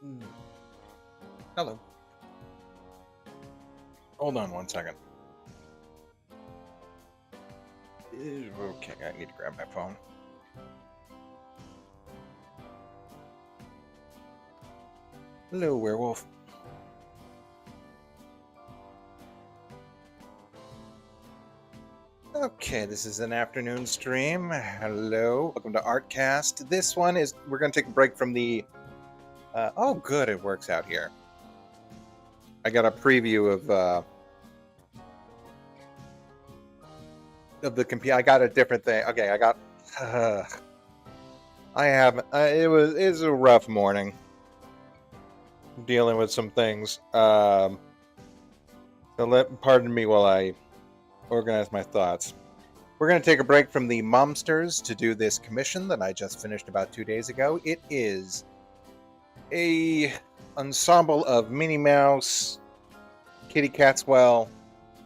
Hmm. Hello. Hold on one second. Okay, I need to grab my phone. Hello, werewolf. Okay, this is an afternoon stream. Hello, welcome to Artcast. This one is, we're going to take a break from the, oh good, it works out here. I got a preview of the computer. I got a different thing. Okay, I got, it's a rough morning. Dealing with some things. So pardon me while I organize my thoughts. We're going to take a break from the Momsters to do this commission that I just finished about 2 days ago. It is a ensemble of Minnie Mouse, Kitty Catswell,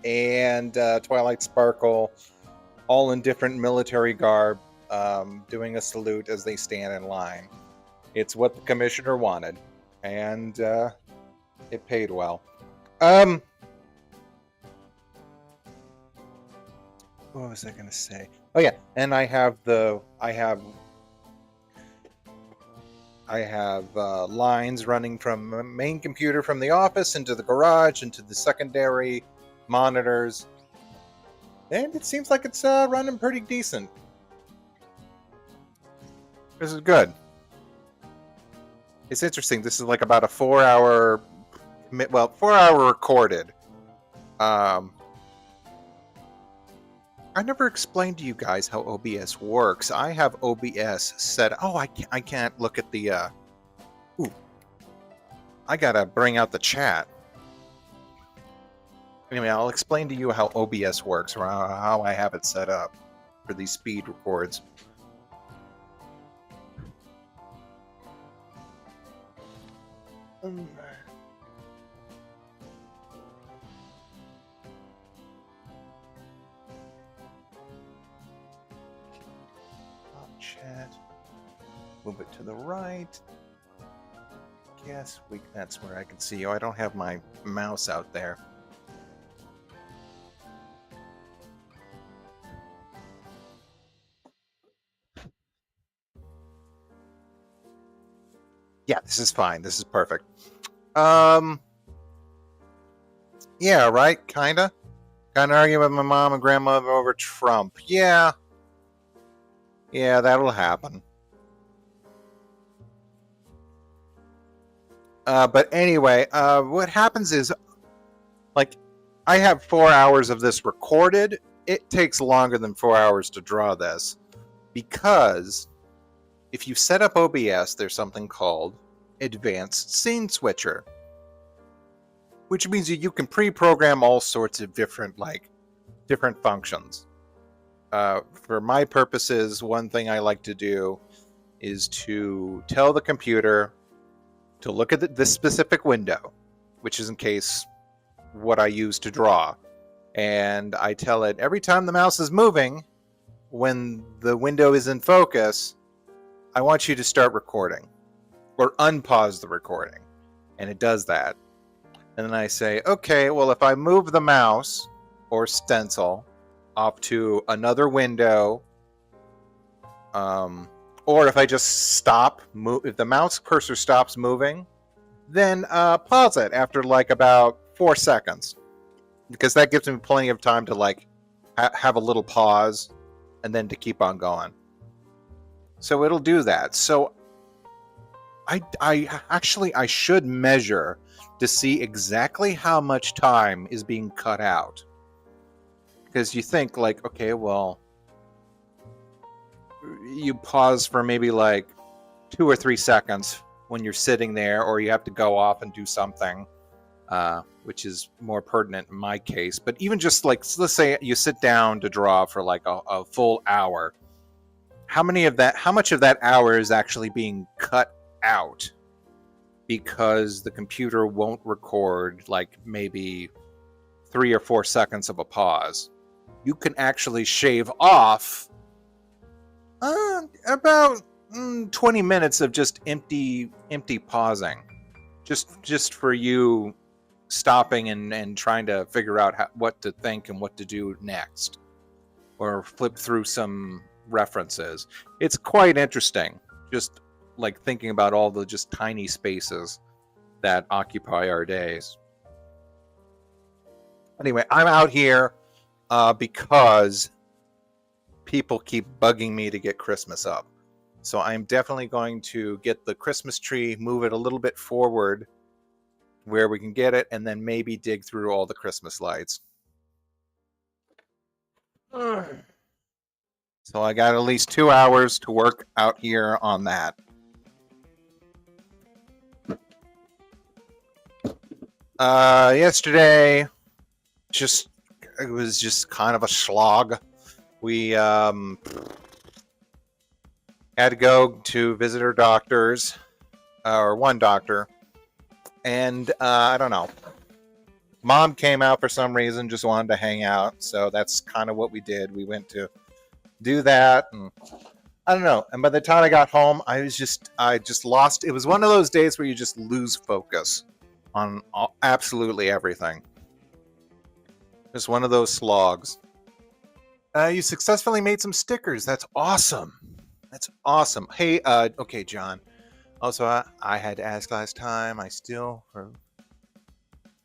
and Twilight Sparkle, all in different military garb, doing a salute as they stand in line. It's what the commissioner wanted, and it paid well. What was I going to say? Oh yeah, and I have lines running from a main computer from the office into the garage into the secondary monitors, and it seems like it's running pretty decent. This is good. It's interesting. This is like about a 4-hour, 4-hour recorded. I never explained to you guys how OBS works. I have OBS set. Oh, I can't look at the. Ooh, I gotta bring out the chat. Anyway, I'll explain to you how OBS works, or how I have it set up for these speed records. Chat. Move it to the right. Yes, that's where I can see you. I don't have my mouse out there. Yeah, this is fine. This is perfect. Yeah, right? Kinda arguing with my mom and grandmother over Trump. Yeah, that'll happen. But anyway, what happens is, like, I have 4 hours of this recorded. It takes longer than 4 hours to draw this, because if you set up OBS, there's something called Advanced Scene Switcher, which means you can pre-program all sorts of different functions. For my purposes, one thing I like to do is to tell the computer to look at this specific window, which is in case what I use to draw. And I tell it every time the mouse is moving, when the window is in focus, I want you to start recording or unpause the recording. And it does that. And then I say, okay, well, if I move the mouse or stencil off to another window, or if I just if the mouse cursor stops moving, then pause it after like about 4 seconds, because that gives me plenty of time to have a little pause and then to keep on going. So it'll do that. So I should measure to see exactly how much time is being cut out. Because you think like, okay, well, you pause for maybe like 2 or 3 seconds when you're sitting there, or you have to go off and do something, which is more pertinent in my case. But even just like, let's say you sit down to draw for like a full hour. How much of that hour is actually being cut out because the computer won't record like maybe 3 or 4 seconds of a pause? You can actually shave off about 20 minutes of just empty pausing. just for you stopping and trying to figure out what to think and what to do next, or flip through some references. It's quite interesting, just like thinking about all the just tiny spaces that occupy our days. Anyway, I'm out here because people keep bugging me to get Christmas up. So I'm definitely going to get the Christmas tree, move it a little bit forward where we can get it, and then maybe dig through all the Christmas lights. So I got at least 2 hours to work out here on that. Yesterday, it was just kind of a slog. We had to go to visit our doctors, or one doctor, and I don't know. Mom came out for some reason, just wanted to hang out, so that's kind of what we did. We went to do that, and I don't know. And by the time I got home, I just lost. It was one of those days where you just lose focus on absolutely everything. Just one of those slogs. You successfully made some stickers. That's awesome. That's awesome. Hey, okay, John. Also, I had to ask last time. I still a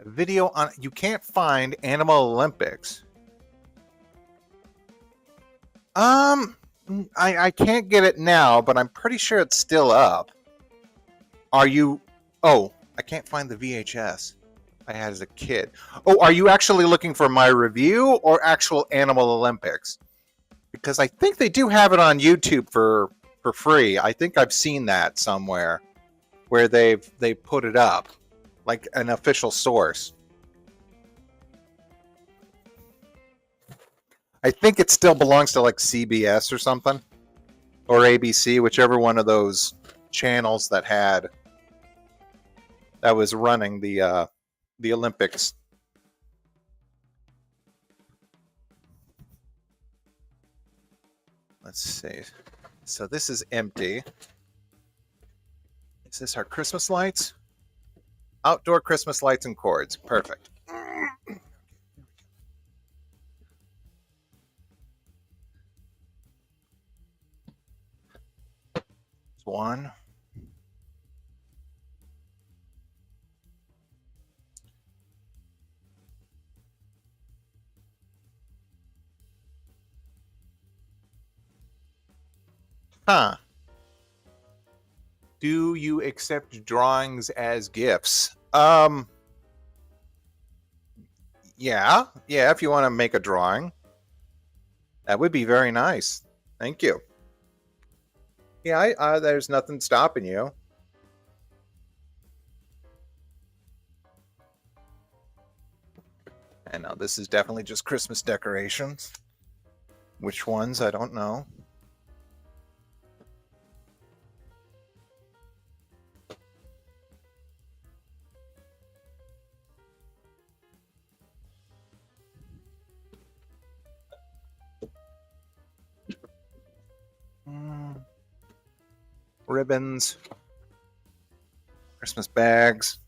video on. You can't find Animal Olympics. I can't get it now, but I'm pretty sure it's still up. Are you? Oh, I can't find the VHS I had as a kid. Oh, are you actually looking for my review or actual Animal Olympics? Because I think they do have it on YouTube for free. I think I've seen that somewhere where they put it up like an official source. I think it still belongs to like CBS or something, or ABC, whichever one of those channels that was running the Olympics. Let's see. So this is empty. Is this our Christmas lights? Outdoor Christmas lights and cords. Perfect. One. Huh. Do you accept drawings as gifts? Yeah, if you want to make a drawing. That would be very nice. Thank you. Yeah, there's nothing stopping you. And now this is definitely just Christmas decorations. Which ones, I don't know. Ribbons. Christmas bags.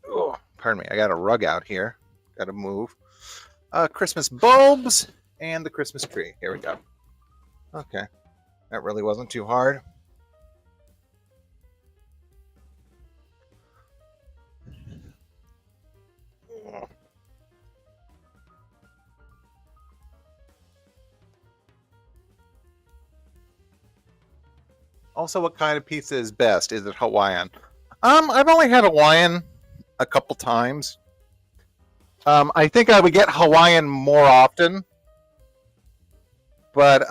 Oh, pardon me, I got a rug out here. Got to move. Christmas bulbs and the Christmas tree. Here we go. Okay, that really wasn't too hard. Also, what kind of pizza is best? Is it Hawaiian? I've only had Hawaiian a couple times. I think I would get Hawaiian more often. But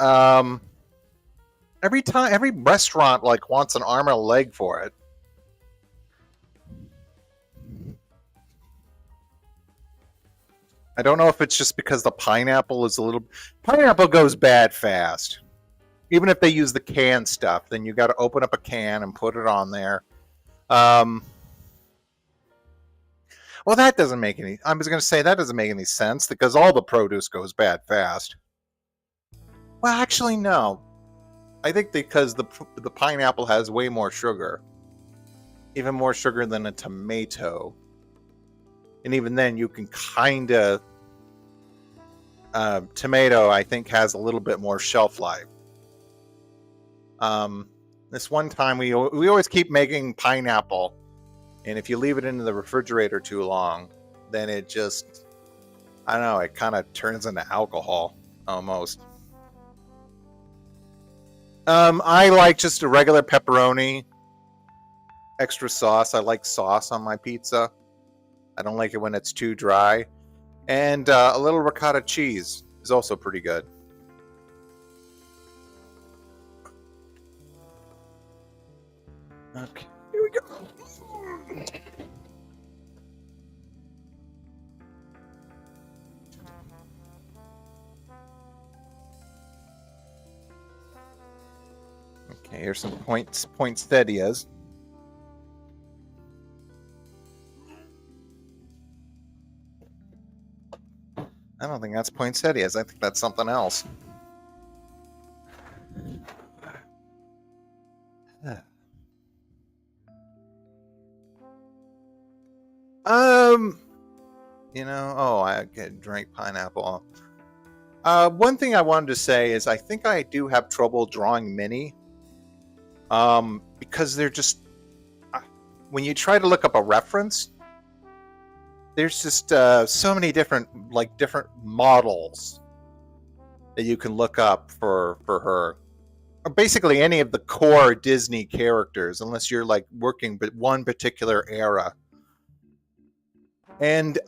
every restaurant like wants an arm and a leg for it. I don't know if it's just because the pineapple goes bad fast. Even if they use the canned stuff, then you got to open up a can and put it on there. Well, that doesn't make any. I was going to say that doesn't make any sense because all the produce goes bad fast. Well, actually, no. I think because the pineapple has way more sugar, even more sugar than a tomato, and even then you can kind of. Tomato, I think, has a little bit more shelf life. This one time we always keep making pineapple, and if you leave it in the refrigerator too long, then it just, I don't know, it kind of turns into alcohol almost. I like just a regular pepperoni, extra sauce. I like sauce on my pizza. I don't like it when it's too dry. And a little ricotta cheese is also pretty good. Okay, here we go. Okay, here's some poinsettias. I don't think that's poinsettias. I think that's something else. I could drink pineapple. One thing I wanted to say is I think I do have trouble drawing Minnie. Because they're just, when you try to look up a reference, there's just so many different models that you can look up for her. Or basically any of the core Disney characters, unless you're like working with one particular era. And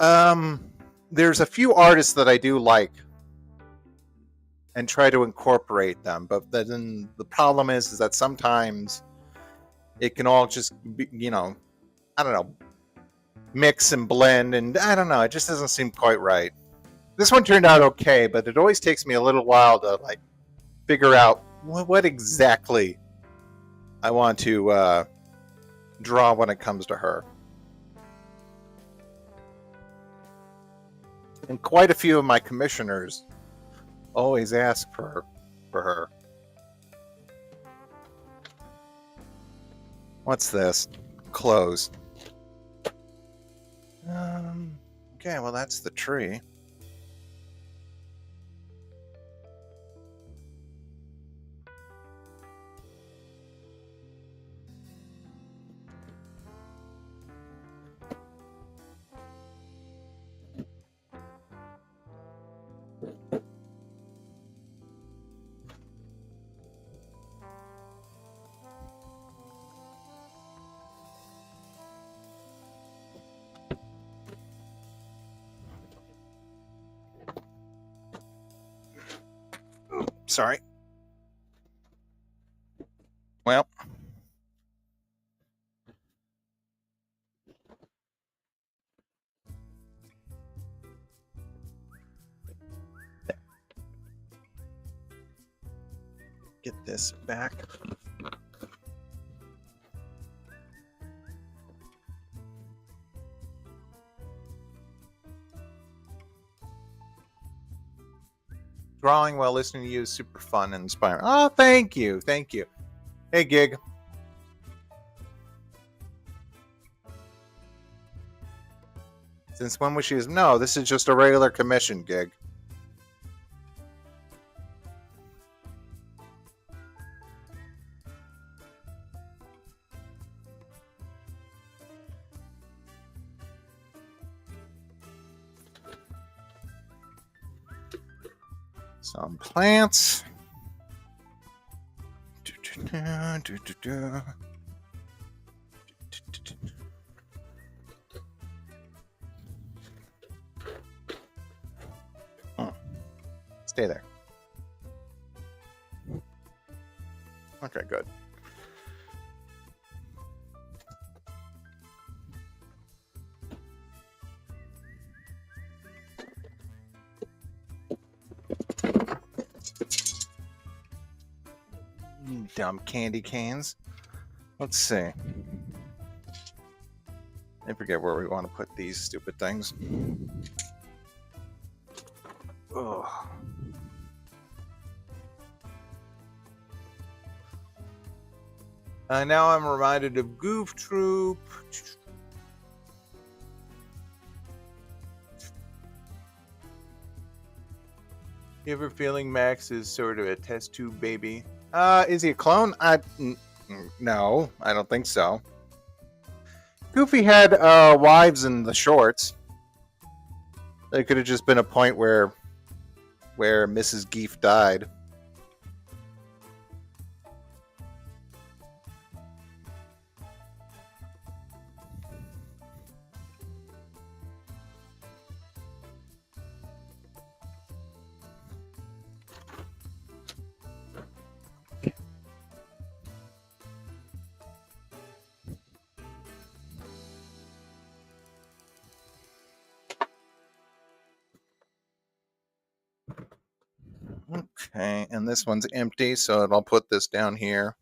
there's a few artists that I do like and try to incorporate them, but then the problem is that sometimes it can all just be, I don't know, mix and blend, and I don't know, it just doesn't seem quite right. This one turned out okay, but it always takes me a little while to figure out what exactly I want to draw when it comes to her. And quite a few of my commissioners always ask for her. What's this? Clothes. Okay, well that's the tree. Sorry. Well, get this back. Drawing while listening to you is super fun and inspiring. Oh, thank you. Thank you. Hey, Gig. Since when was she? No, this is just a regular commission, Gig. Some plants. Stay there. Okay, good. Dumb candy canes. Let's see. I forget where we want to put these stupid things. Ugh. Now I'm reminded of Goof Troop. You ever feeling Max is sort of a test tube baby? Is he a clone? No, I don't think so. Goofy had wives in the shorts. There could have just been a point where Mrs. Geef died. Okay, and this one's empty, so I'll put this down here.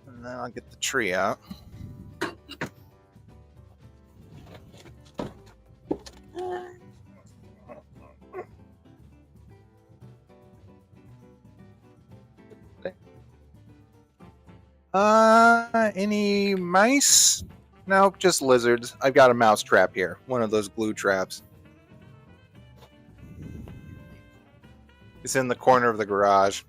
And then I'll get the tree out. Any mice? Nope, just lizards. I've got a mouse trap here. One of those glue traps. It's in the corner of the garage.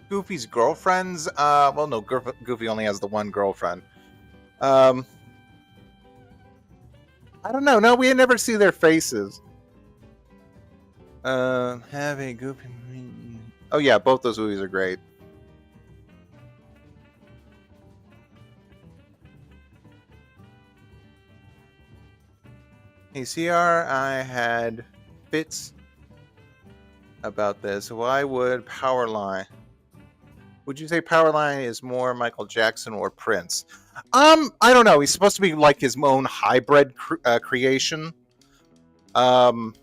Goofy's girlfriends? Well, no, Goofy only has the one girlfriend. I don't know. No, we never see their faces. Have a Goofy... Oh, yeah, both those movies are great. Hey, CR, I had fits about this. Why would Powerline... Would you say Powerline is more Michael Jackson or Prince? I don't know. He's supposed to be like his own hybrid creation. Like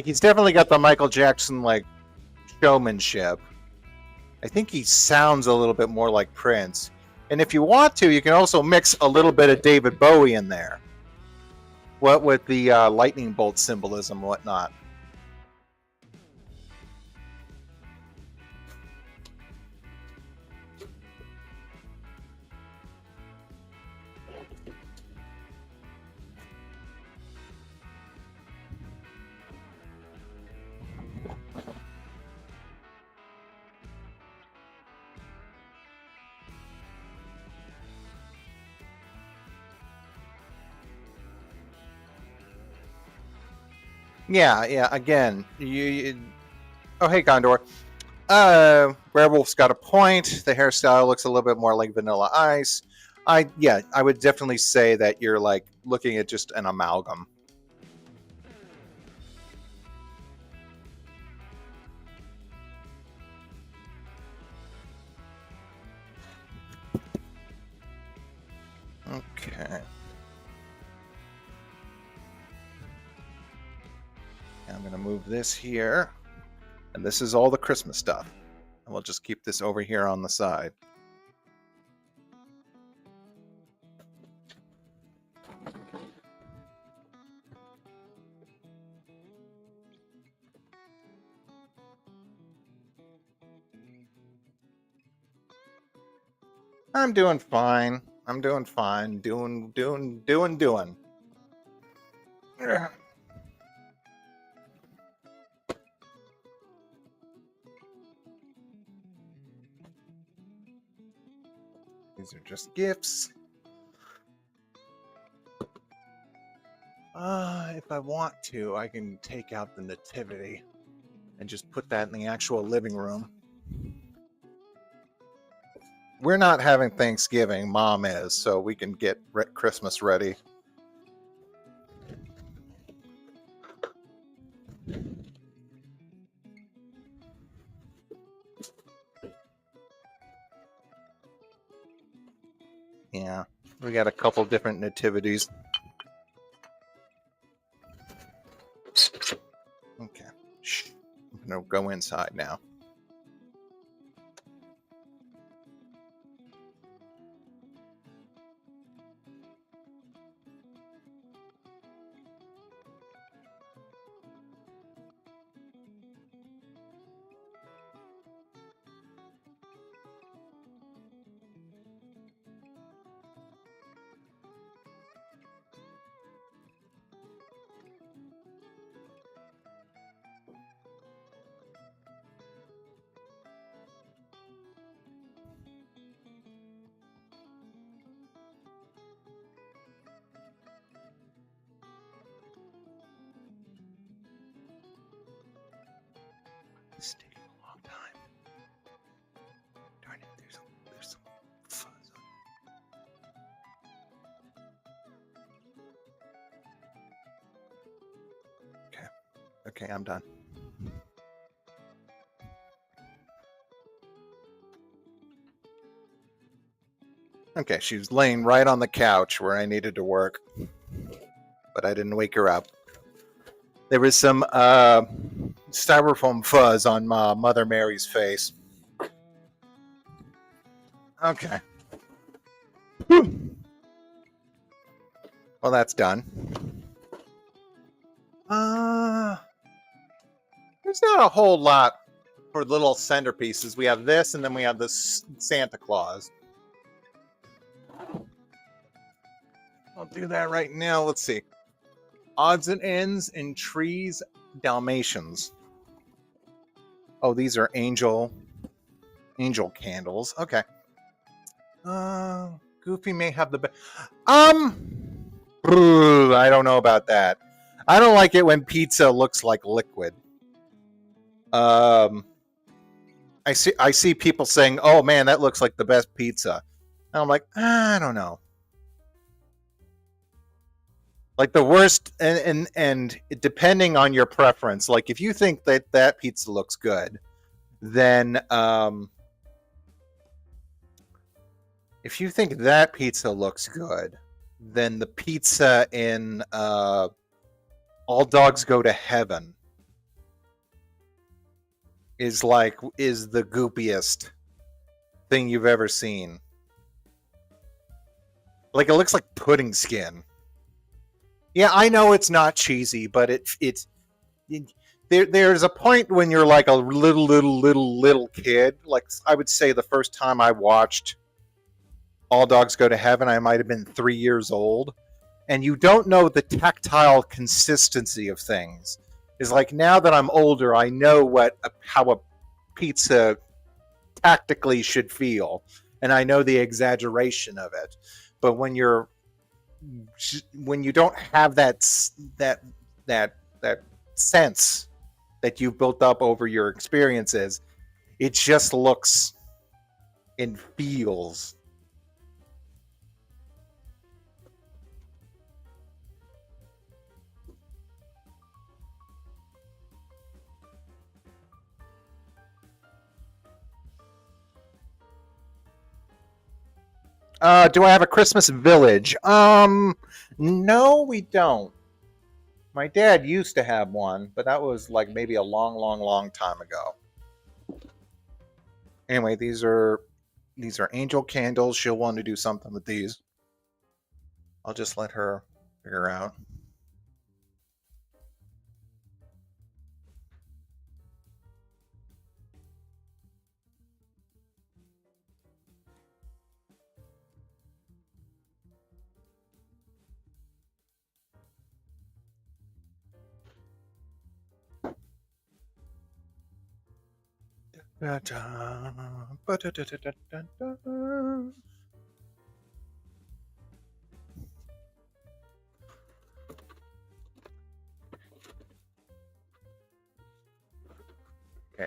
he's definitely got the Michael Jackson like showmanship. I think he sounds a little bit more like Prince. And if you want to, you can also mix a little bit of David Bowie in there. What with the lightning bolt symbolism and whatnot. Yeah. Again, oh, hey, Gondor. Werewolf's got a point. The hairstyle looks a little bit more like Vanilla Ice. I would definitely say that you're like looking at just an amalgam. Okay. I'm going to move this here. And this is all the Christmas stuff. And we'll just keep this over here on the side. I'm doing fine. Doing. These are just gifts. If I want to, I can take out the nativity and just put that in the actual living room. We're not having Thanksgiving. Mom is, so we can get Christmas ready. Yeah, we got a couple different nativities. Okay, shh. I'm gonna go inside now. It's taking a long time. Darn it, there's some fuzz on. Okay, I'm done. Okay, she was laying right on the couch where I needed to work, but I didn't wake her up. There was some styrofoam fuzz on Mother Mary's face. Okay. Well, that's done. There's not a whole lot for little centerpieces. We have this, and then we have this Santa Claus. I'll do that right now. Let's see. Odds and ends in trees, Dalmatians. Oh, these are angel candles. Okay. Goofy may have the best. I don't know about that. I don't like it when pizza looks like liquid. I see people saying, "Oh man, that looks like the best pizza." And I'm like, I don't know. Like the worst, and depending on your preference, like if you think that pizza looks good, then if you think that pizza looks good, then the pizza in All Dogs Go to Heaven is the goopiest thing you've ever seen. Like it looks like pudding skin. Yeah, I know it's not cheesy, but there's a point when you're like a little kid. Like I would say the first time I watched All Dogs Go to Heaven, I might have been 3 years old, and you don't know the tactile consistency of things. It's like now that I'm older, I know how a pizza tactically should feel, and I know the exaggeration of it. But when you don't have that sense that you've built up over your experiences, it just looks and feels. Do I have a Christmas village? No, we don't. My dad used to have one, but that was like maybe a long time ago. Anyway, these are angel candles. She'll want to do something with these. I'll just let her figure out. Okay,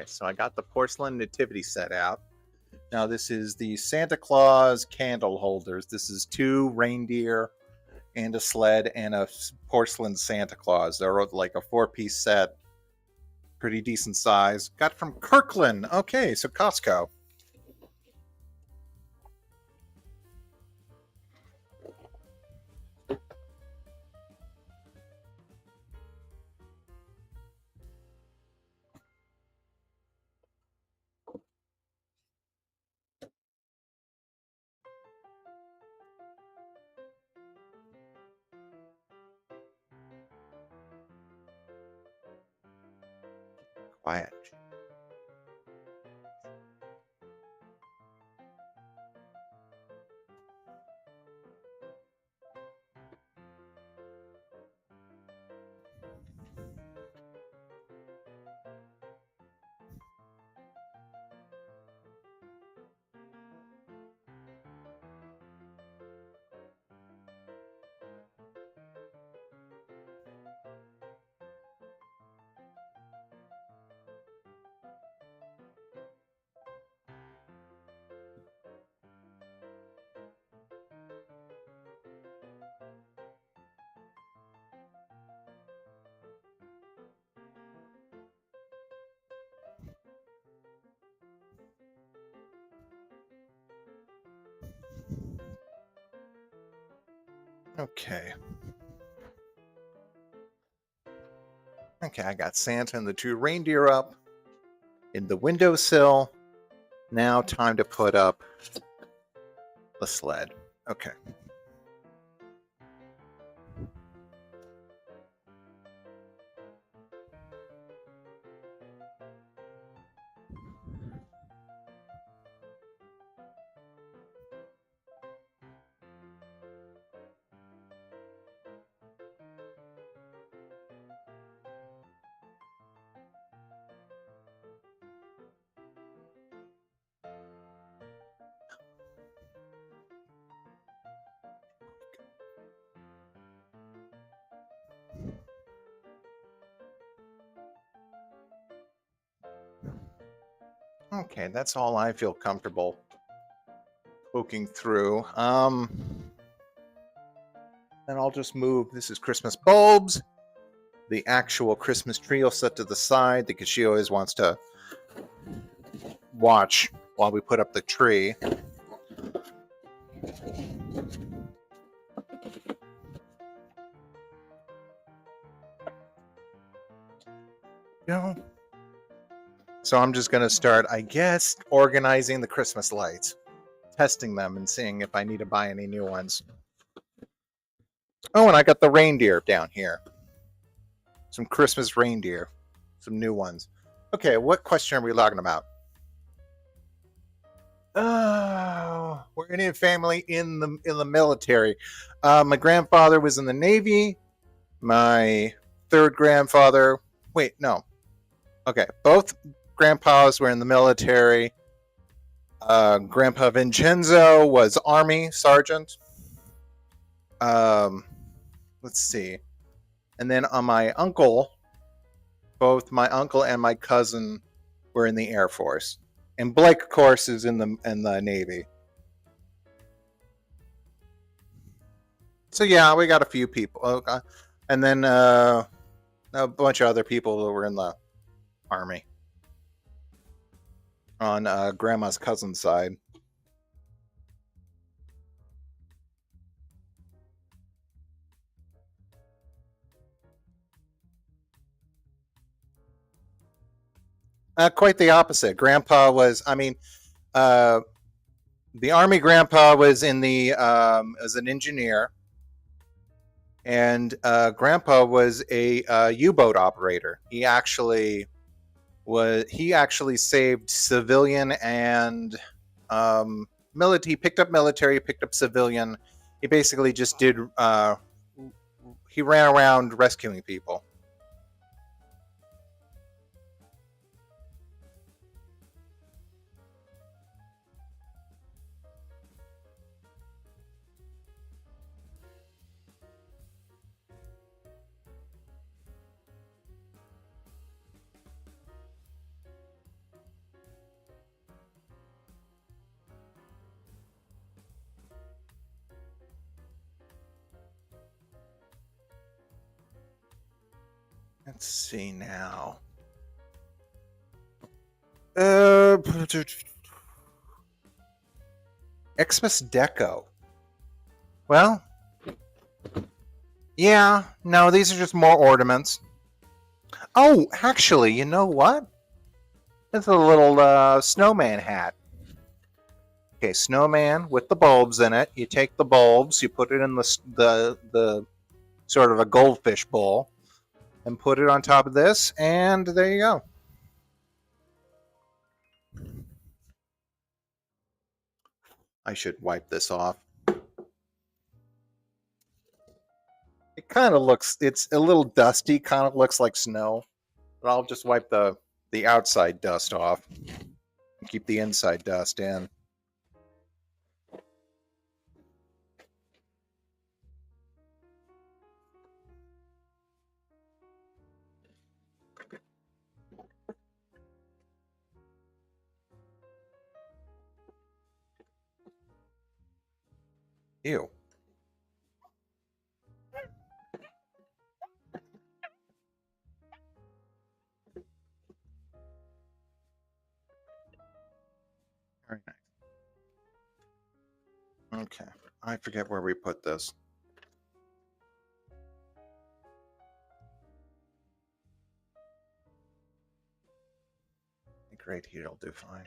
so I got the porcelain nativity set out. Now this is the Santa Claus candle holders. This is 2 reindeer and a sled and a porcelain Santa Claus. They're like a 4-piece set. Pretty decent size. Got it from Kirkland. Okay, so Costco. Quiet. Okay. Okay, I got Santa and the 2 reindeer up in the windowsill. Now time to put up the sled. Okay. Okay, that's all I feel comfortable poking through. Then I'll just move. This is Christmas bulbs. The actual Christmas tree will set to the side because she always wants to watch while we put up the tree. So I'm just going to start, I guess, organizing the Christmas lights, testing them and seeing if I need to buy any new ones. Oh, and I got the reindeer down here. Some Christmas reindeer, some new ones. Okay, what question are we talking about? Oh, we're Indian family in the military. My grandfather was in the Navy. My third grandfather. Wait, no. Okay, both grandpas were in the military. Grandpa Vincenzo was Army sergeant. Let's see. And then on my uncle, both my uncle and my cousin were in the Air Force. And Blake, of course, is in the Navy. So yeah, we got a few people. Okay. And then a bunch of other people that were in the Army. On Grandma's cousin's side. Quite the opposite. Grandpa was, the Army grandpa was in the as an engineer, and Grandpa was a U-boat operator. He actually saved civilian and military. He picked up military, picked up civilian. He basically just did. He ran around rescuing people. Let's see now. Xmas Deco. Well, yeah, no, these are just more ornaments. Oh, actually, you know what? It's a little snowman hat. Okay, snowman with the bulbs in it. You take the bulbs, you put it in the sort of a goldfish bowl, and put it on top of this, and there you go. I should wipe this off. It kind of looks, it's a little dusty, kind of looks like snow. But I'll just wipe the outside dust off and keep the inside dust in. Ew. Very nice. Okay. I forget where we put this. I think right here will do fine.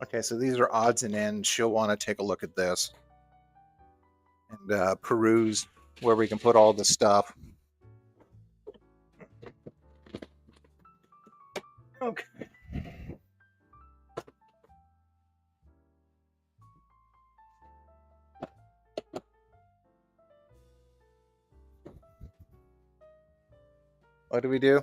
Okay, so these are odds and ends. She'll want to take a look at this and peruse where we can put all the stuff. Okay. What do we do?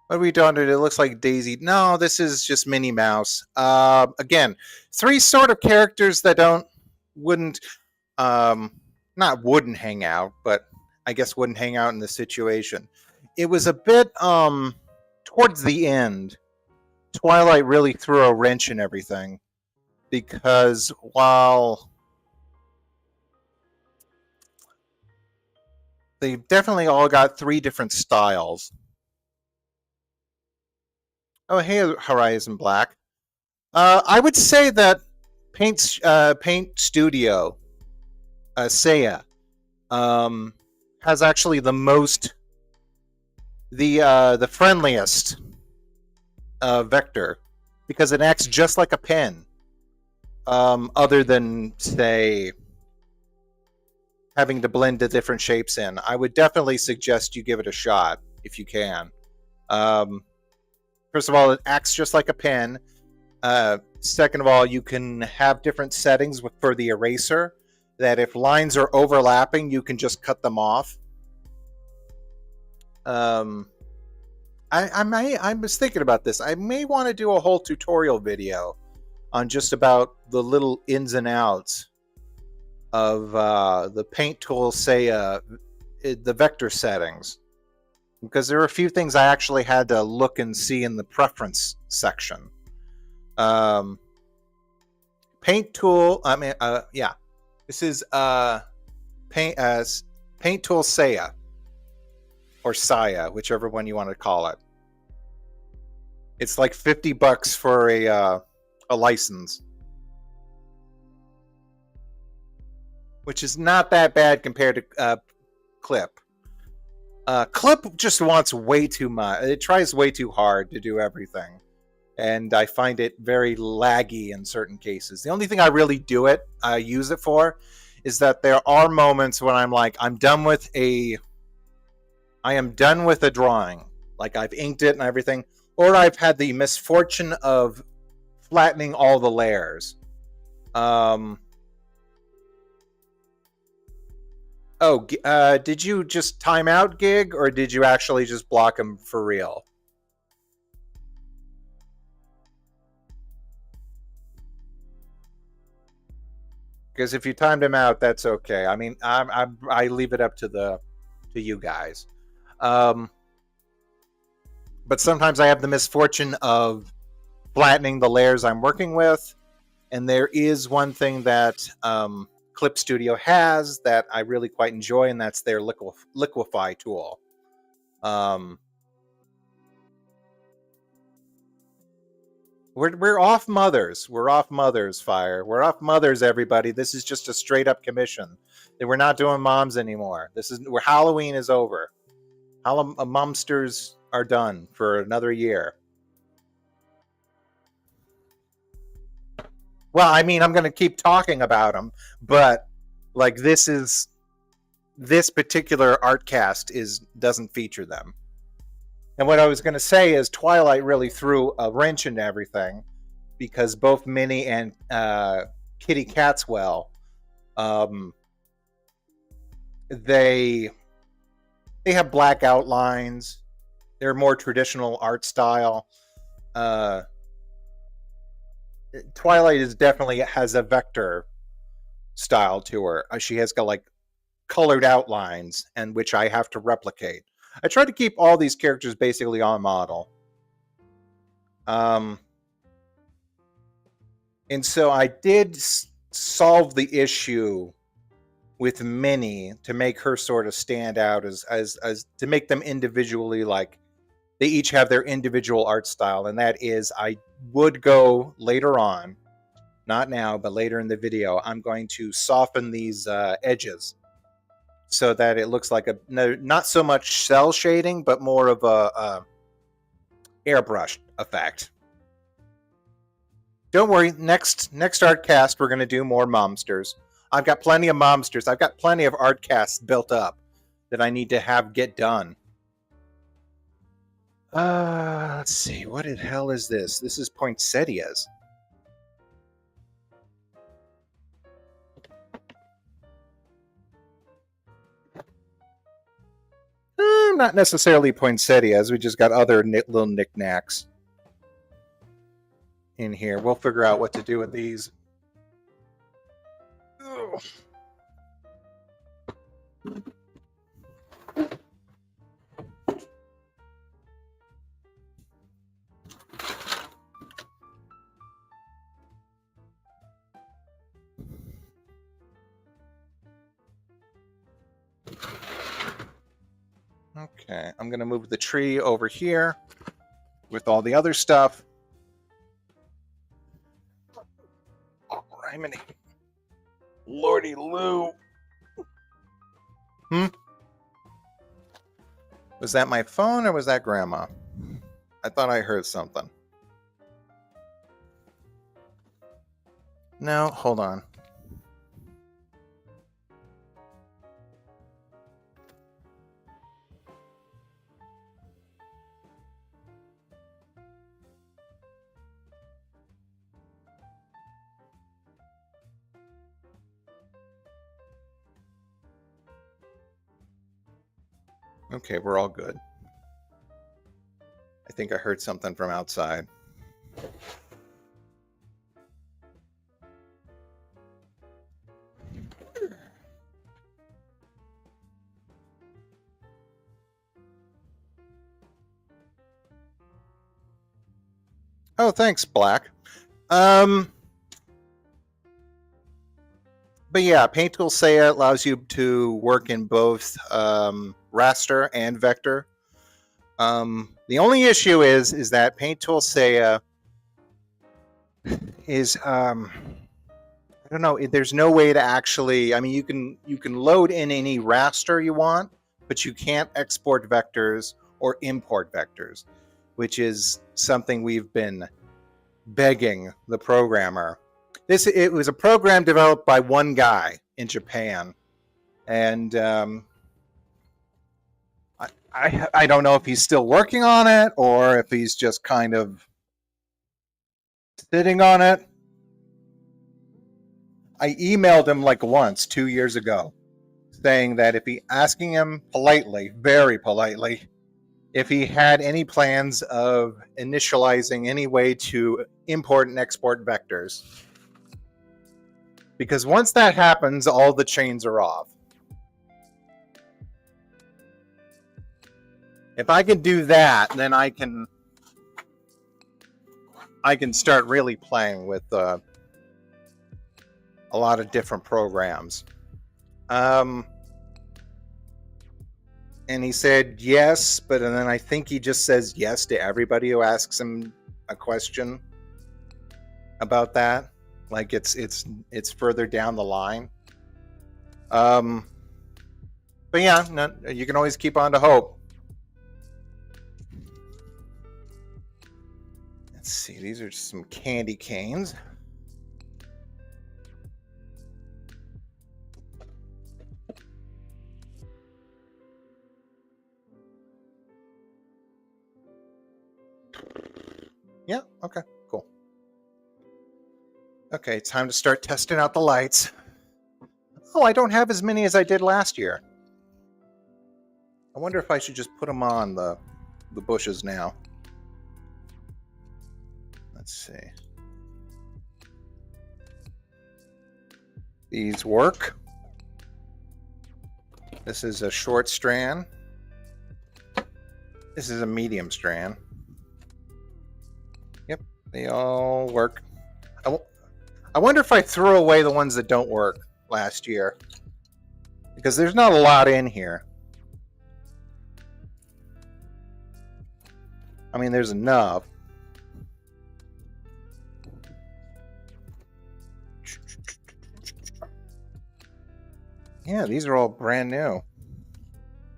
What are we doing? It looks like Daisy. No, this is just Minnie Mouse. Again, three sort of characters that wouldn't, not wouldn't hang out, but I guess wouldn't hang out in this situation. It was a bit, towards the end, Twilight really threw a wrench in everything because while they definitely all got three different styles. Oh, hey, Horizon Black. I would say that Paint Studio, Seiya, has actually the most, the friendliest vector because it acts just like a pen. Other than say having to blend the different shapes in, I would definitely suggest you give it a shot if you can. First of all, it acts just like a pen. Second of all, you can have different settings for the eraser that if lines are overlapping, you can just cut them off. I was thinking about this. I may want to do a whole tutorial video on just about the little ins and outs of the paint tool, say the vector settings, because there are a few things I actually had to look and see in the preference section. Paint tool. I mean, yeah, this is paint tool Seiya or Saya, whichever one you want to call it. It's like $50 for a license, which is not that bad compared to Clip. Clip just wants way too much. It tries way too hard to do everything, and I find it very laggy in certain cases. The only thing I really use it for, is that there are moments when I'm like, I am done with a drawing, like I've inked it and everything, or I've had the misfortune of flattening all the layers. Did you just time out, Gig, or did you actually just block him for real? Because if you timed him out, that's okay. I mean, I leave it up to you guys. But sometimes I have the misfortune of flattening the layers I'm working with, and there is one thing that Clip Studio has that I really quite enjoy, and that's their liquefy tool. We're off mothers. We're off mothers, Fire. We're off mothers, everybody. This is just a straight up commission. We're not doing moms anymore. This is where Halloween is over. Momsters are done for another year. Well, I mean, I'm going to keep talking about them, but like this particular Artcast doesn't feature them. And what I was going to say is Twilight really threw a wrench into everything because both Minnie and Kitty Catswell, they have black outlines. They're more traditional art style. Twilight definitely has a vector style to her. She has got like colored outlines, and which I have to replicate. I tried to keep all these characters basically on model. And so I did solve the issue with Minnie to make her sort of stand out as to make them individually, like they each have their individual art style. And that is, I would go later on, not now, but later in the video, I'm going to soften these edges so that it looks like not so much cell shading, but more of a airbrush effect. Don't worry, next Artcast, we're going to do more momsters. I've got plenty of momsters. I've got plenty of Artcasts built up that I need to get done. Let's see. What the hell is this? This is poinsettias. Not necessarily poinsettias. We just got other little knickknacks in here. We'll figure out what to do with these. Ugh. Okay, I'm going to move the tree over here with all the other stuff. Oh, Rimini. Lordy Lou. Was that my phone or was that Grandma? I thought I heard something. No, hold on. Okay, we're all good. I think I heard something from outside. Oh, thanks, Black. But yeah, Paint Tool Saya allows you to work in both raster and vector. The only issue is that Paint Tool Saya is I don't know. There's no way to actually. I mean, you can load in any raster you want, but you can't export vectors or import vectors, which is something we've been begging the programmer. It was a program developed by one guy in Japan, and I don't know if he's still working on it or if he's just kind of sitting on it. I emailed him like once 2 years ago, saying that asking him politely, very politely, if he had any plans of initializing any way to import and export vectors. Because once that happens, all the chains are off. If I can do that, then I can start really playing with a lot of different programs. And he said yes, but then I think he just says yes to everybody who asks him a question about that. Like it's further down the line. But yeah, no, you can always keep on to hope. Let's see, these are just some candy canes. Yeah, okay, cool. Okay, time to start testing out the lights. Oh, I don't have as many as I did last year. I wonder if I should just put them on the bushes now. Let's see. These work. This is a short strand. This is a medium strand. Yep, they all work. I wonder if I threw away the ones that don't work last year. Because there's not a lot in here. I mean, there's enough. Yeah, these are all brand new.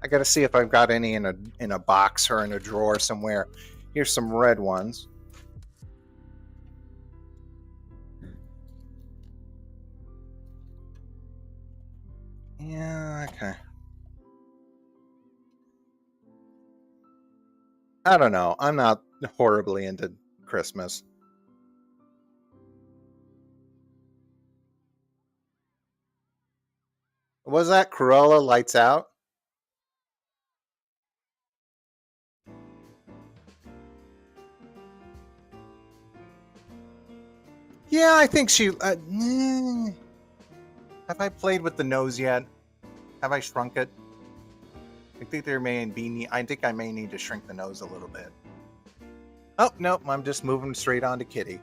I gotta see if I've got any in a box or in a drawer somewhere. Here's some red ones. Yeah, okay. I don't know. I'm not horribly into Christmas. Was that Cruella Lights Out? Yeah, I think she... have I played with the nose yet? Have I shrunk it? I think there may be... I think I may need to shrink the nose a little bit. Oh, no, I'm just moving straight on to Kitty.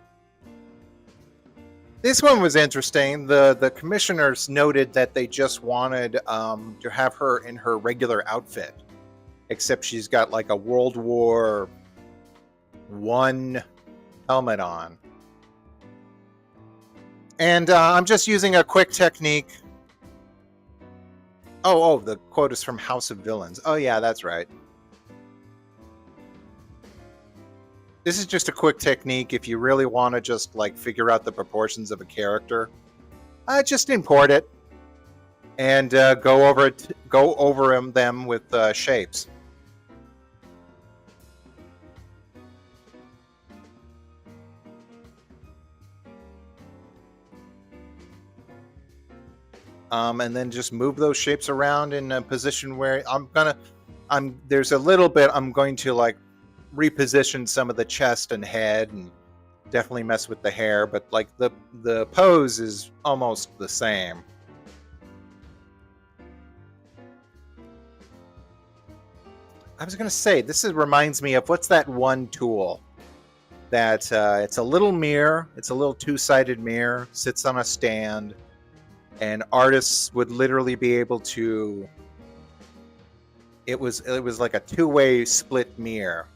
This one was interesting. The commissioners noted that they just wanted to have her in her regular outfit. Except she's got like a World War I helmet on. And I'm just using a quick technique. Oh, the quote is from House of Villains. Oh, yeah, that's right. This is just a quick technique if you really want to just like figure out the proportions of a character. Just import it and go over them with shapes. And then just move those shapes around in a position where there's a little bit I'm going to like reposition some of the chest and head and definitely mess with the hair, but like the pose is almost the same. I was gonna say reminds me of what's that one tool that it's a little mirror, it's a little two-sided mirror, sits on a stand, and artists would literally be able to. It was like a two-way split mirror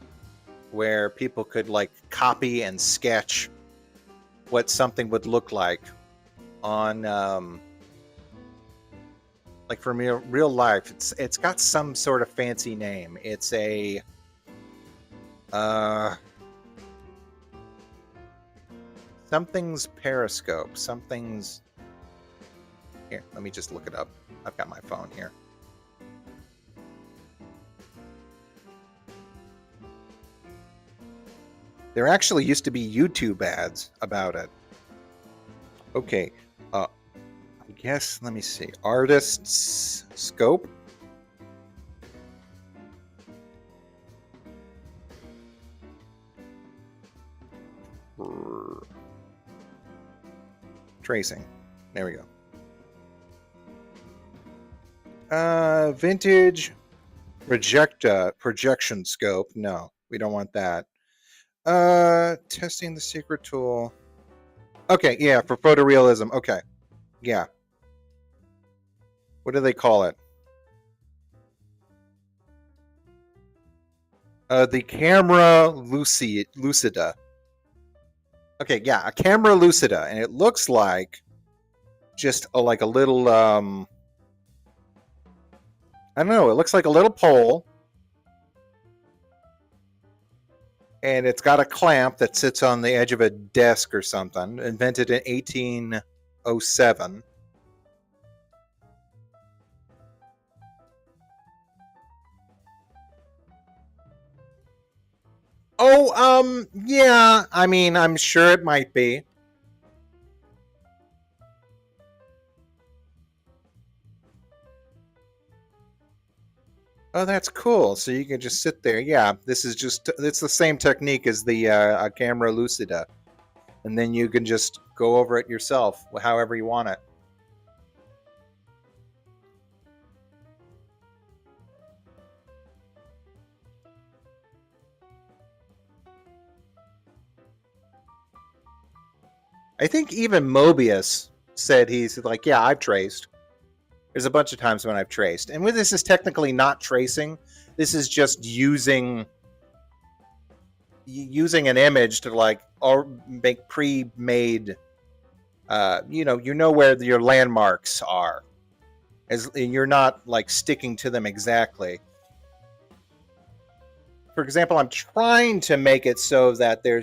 where people could like copy and sketch what something would look like on like from real life. It's got some sort of fancy name. It's a something's periscope. Something's here. Let me just look it up. I've got my phone here. There actually used to be YouTube ads about it. Okay, I guess, let me see. Artist's scope. Tracing. There we go. Vintage projection scope. No, we don't want that. Testing the secret tool. Okay, yeah, for photorealism. Okay, yeah. What do they call it? The camera lucida. Okay, yeah, a camera lucida, and it looks like just like a little I don't know, it looks like a little pole, and it's got a clamp that sits on the edge of a desk or something, invented in 1807. Oh, yeah, I mean, I'm sure it might be. Oh, that's cool. So you can just sit there. Yeah, this is just, it's the same technique as the camera lucida. And then you can just go over it yourself, however you want it. I think even Mobius said he's like, yeah, I've traced. There's a bunch of times when I've traced. And this is technically not tracing. This is just using an image to like or make pre-made you know where your landmarks are. As you're not like sticking to them exactly. For example, I'm trying to make it so that there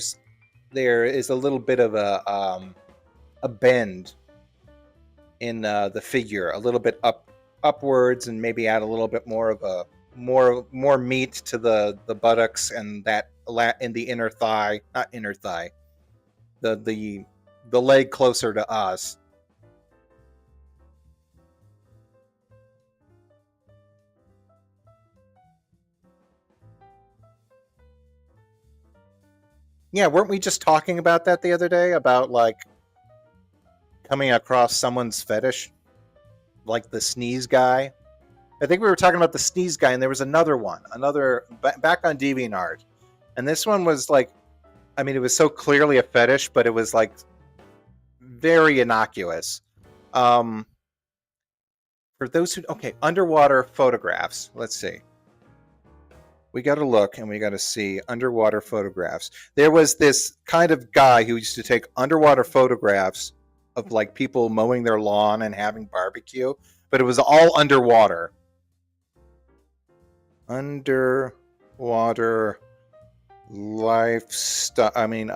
is a little bit of a bend in the figure, a little bit upwards, and maybe add a little bit more of a more meat to the buttocks and that in the inner thigh, not inner thigh, the leg closer to us. Yeah, weren't we just talking about that the other day? About like coming across someone's fetish, like the sneeze guy. I think we were talking about the sneeze guy, and there was another one, back on DeviantArt, and this one was like, I mean, it was so clearly a fetish, but it was like very innocuous. For those who, okay, underwater photographs. Let's see. We got to look and we got to see underwater photographs. There was this kind of guy who used to take underwater photographs of like people mowing their lawn and having barbecue, but it was all underwater. Underwater lifestyle. I mean,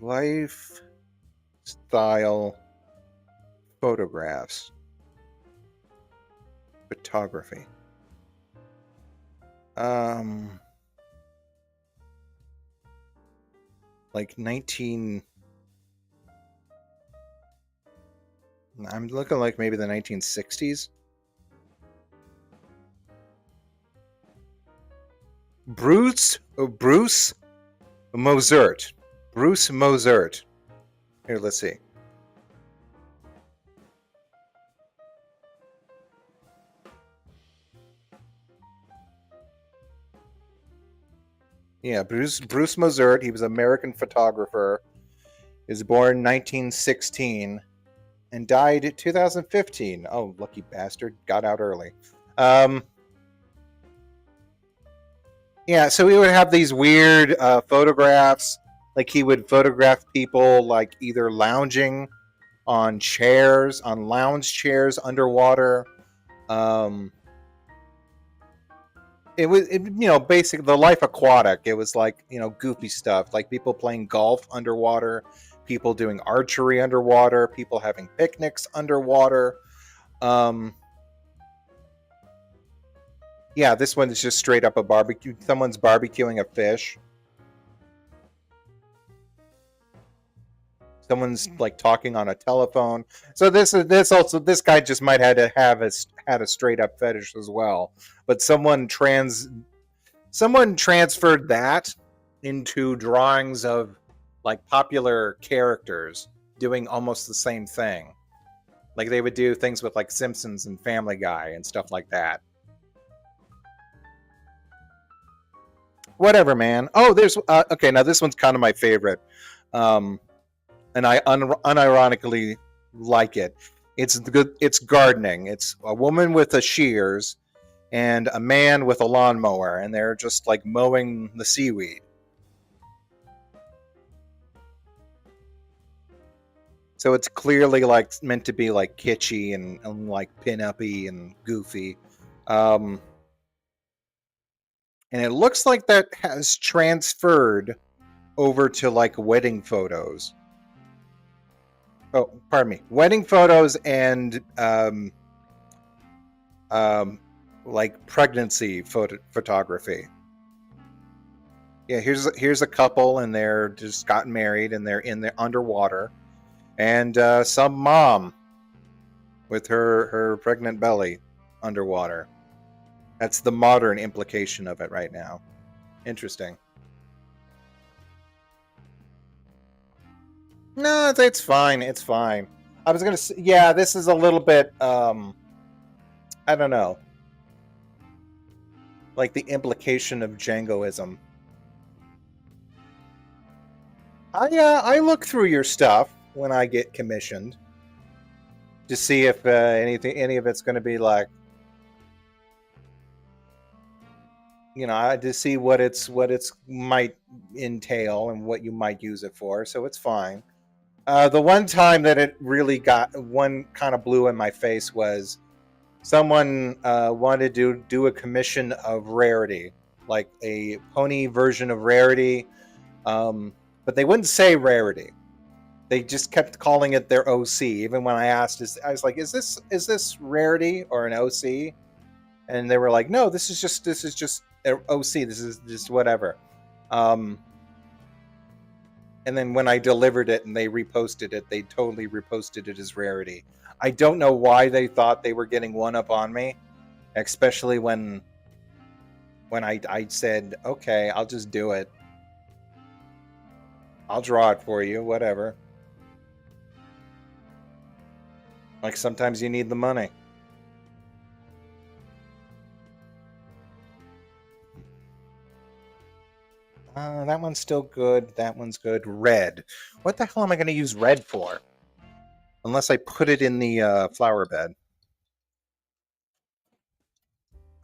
lifestyle photographs. Photography. Like 19. I'm looking like maybe the 1960s. Bruce Mozart. Bruce Mozart. Here, let's see. Yeah, Bruce Mozart. He was an American photographer. He was born 1916 and died 2015. Oh, lucky bastard. Got out early. Yeah, so he would have these weird photographs. Like he would photograph people like either lounging on chairs, on lounge chairs underwater. It was, basic the life aquatic. It was like, goofy stuff, like people playing golf underwater, people doing archery underwater, people having picnics underwater. Yeah, this one is just straight up a barbecue. Someone's barbecuing a fish. Someone's like talking on a telephone. So this guy just might had to have had a straight up fetish as well. But someone transferred that into drawings of like popular characters doing almost the same thing. Like they would do things with like Simpsons and Family Guy and stuff like that. Whatever, man. Oh, there's okay. Now this one's kind of my favorite, and I unironically like it. It's good. It's gardening. It's a woman with a shears and a man with a lawnmower, and they're just like mowing the seaweed. So it's clearly like meant to be like kitschy and like pin-uppy and goofy. Um, and it looks like that has transferred over to like wedding photos. Oh, pardon me, wedding photos and um, like pregnancy photography. Yeah, here's a couple and they're just gotten married and they're in the underwater, and some mom with her pregnant belly underwater. That's the modern implication of it right now. Interesting. No, it's fine. It's fine. I was gonna say, yeah, this is a little bit, I don't know, like the implication of Djangoism. I look through your stuff when I get commissioned to see if any of it's going to be like, you know, to see what it's might entail and what you might use it for. So it's fine. The one time that it really got one kind of blew in my face was someone wanted to do a commission of Rarity, like a pony version of Rarity, but they wouldn't say Rarity. They just kept calling it their OC. Even when I asked, I was like, "Is this Rarity or an OC?" And they were like, "No, this is just OC. This is just whatever." And then when I delivered it and they reposted it, they totally reposted it as Rarity. I don't know why they thought they were getting one up on me, especially when I said, "Okay, I'll just do it. I'll draw it for you, whatever." Like sometimes you need the money. That one's still good. That one's good. Red. What the hell am I going to use red for? Unless I put it in the flower bed.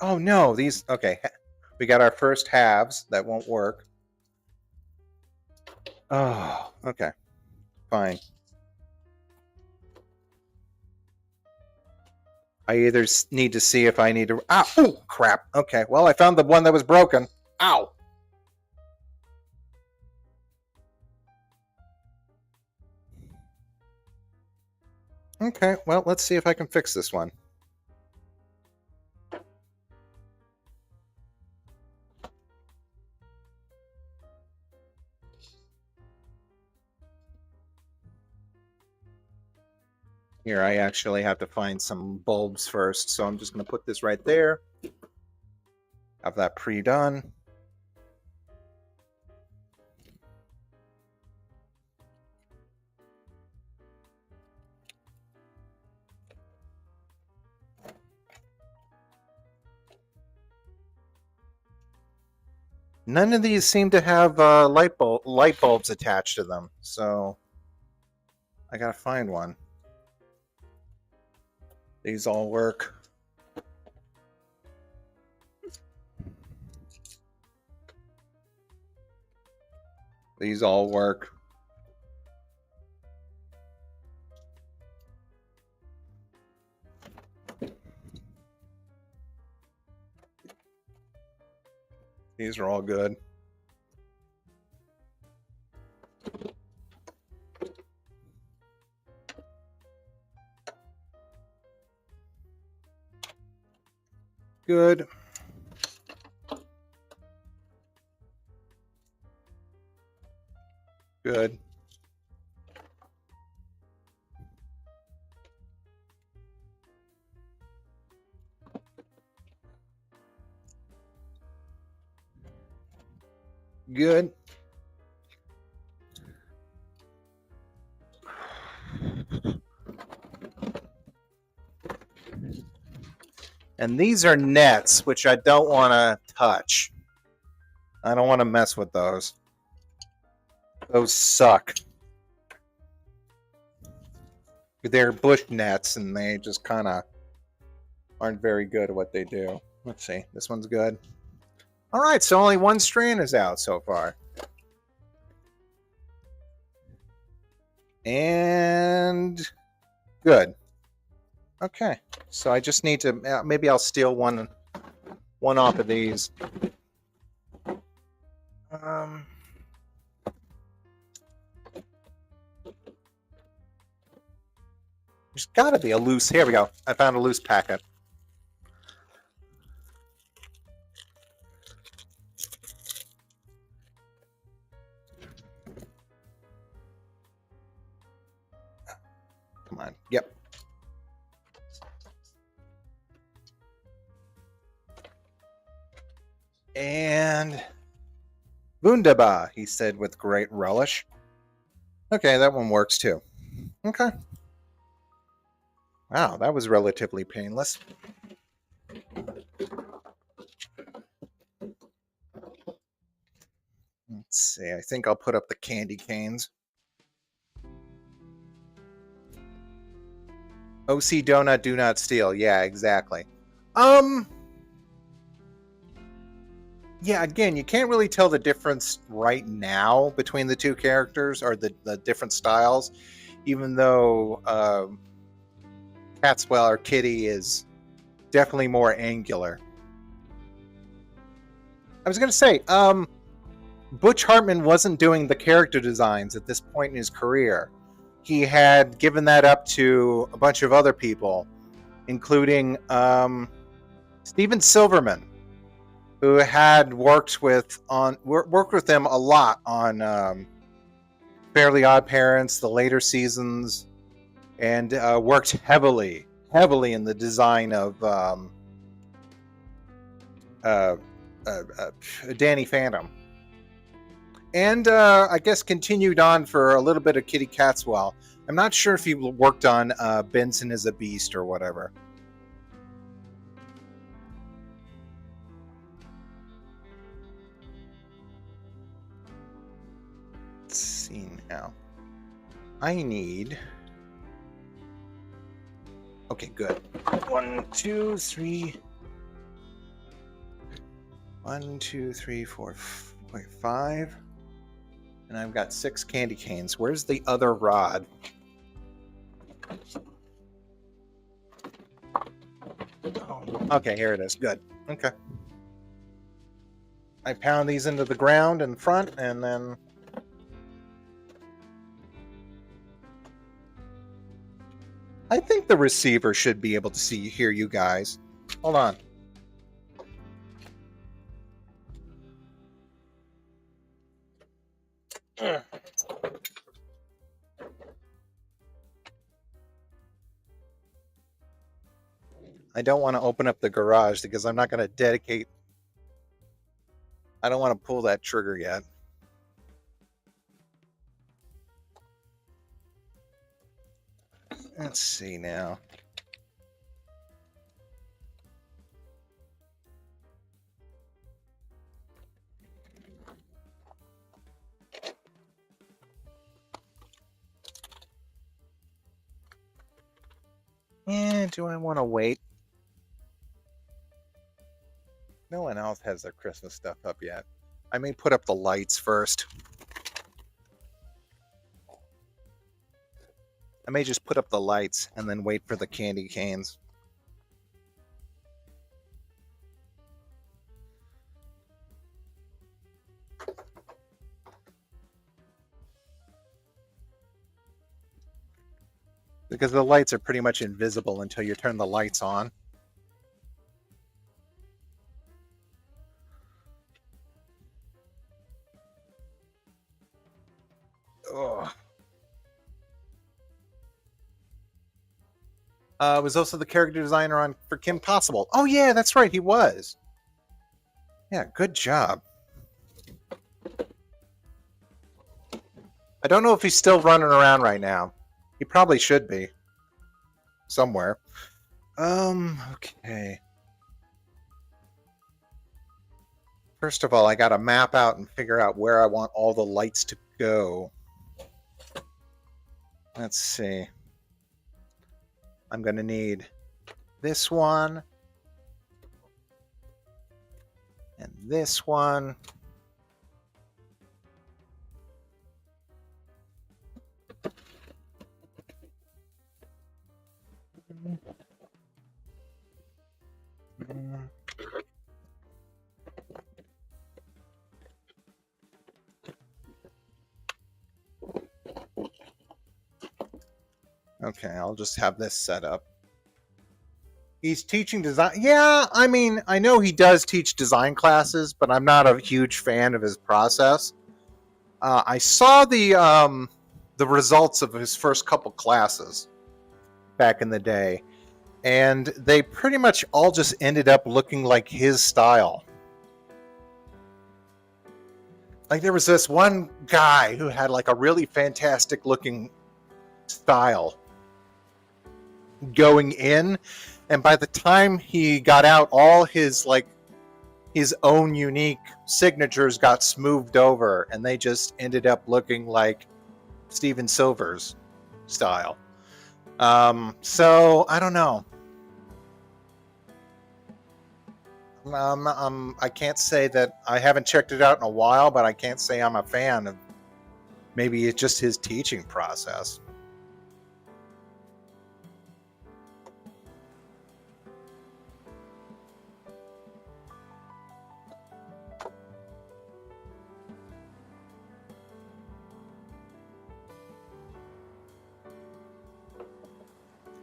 Oh no, these. Okay, we got our first halves. That won't work. Oh, okay, fine. I either need to see if I need to. Ah, oh crap. Okay, well I found the one that was broken. Ow. Okay, well let's see if I can fix this one. Here, I actually have to find some bulbs first, so I'm just going to put this right there. Have that pre-done. None of these seem to have light bulbs attached to them, so I gotta find one. These all work. These all work. These are all good. Good. Good. Good. And these are nets, which I don't want to touch. I don't want to mess with those. Those suck. They're bush nets, and they just kind of aren't very good at what they do. Let's see. This one's good. All right, so only one strand is out so far. And good. Okay, so I just need to, maybe I'll steal one off of these. There's got to be a loose, here we go. I found a loose packet. Come on, yep. And Wunderbar, he said with great relish. Okay, that one works too. Okay. Wow, that was relatively painless. Let's see, I think I'll put up the candy canes. OC donut, do not steal. Yeah, exactly. Yeah, again, you can't really tell the difference right now between the two characters or the different styles, even though Catswell or Kitty is definitely more angular. I was going to say, Butch Hartman wasn't doing the character designs at this point in his career. He had given that up to a bunch of other people, including Steven Silverman, who had worked with them a lot on Fairly Odd Parents, the later seasons, and worked heavily in the design of Danny Phantom. And I guess continued on for a little bit of Kitty Catswell. I'm not sure if he worked on Benson is a Beast or whatever. Let's see now. I need... Okay, good. 1, 2, 3... 1, 2, 3, 4, 5... And I've got 6 candy canes. Where's the other rod? Oh, okay, here it is. Good. Okay. I pound these into the ground in front, and then... I think the receiver should be able to hear you guys. Hold on. I don't want to open up the garage because I'm not going to dedicate... I don't want to pull that trigger yet. Let's see now. Yeah, do I want to wait? No one else has their Christmas stuff up yet. I may put up the lights first. I may just put up the lights and then wait for the candy canes. Because the lights are pretty much invisible until you turn the lights on. Ugh. Was also the character designer on for Kim Possible. Oh yeah, that's right, he was. Yeah, good job. I don't know if he's still running around right now. He probably should be. Somewhere. Okay. First of all, I got to map out and figure out where I want all the lights to go. Let's see. I'm going to need this one. And this one. Okay, I'll just have this set up. He's teaching design. Yeah, I mean, I know he does teach design classes, but I'm not a huge fan of his process. I saw the results of his first couple classes back in the day, and they pretty much all just ended up looking like his style. Like there was this one guy who had like a really fantastic looking style going in, and by the time he got out, all his like his own unique signatures got smoothed over, and they just ended up looking like Steven Silver's style. So I don't know. I can't say that I haven't checked it out in a while, but I can't say I'm a fan of. Maybe it's just his teaching process.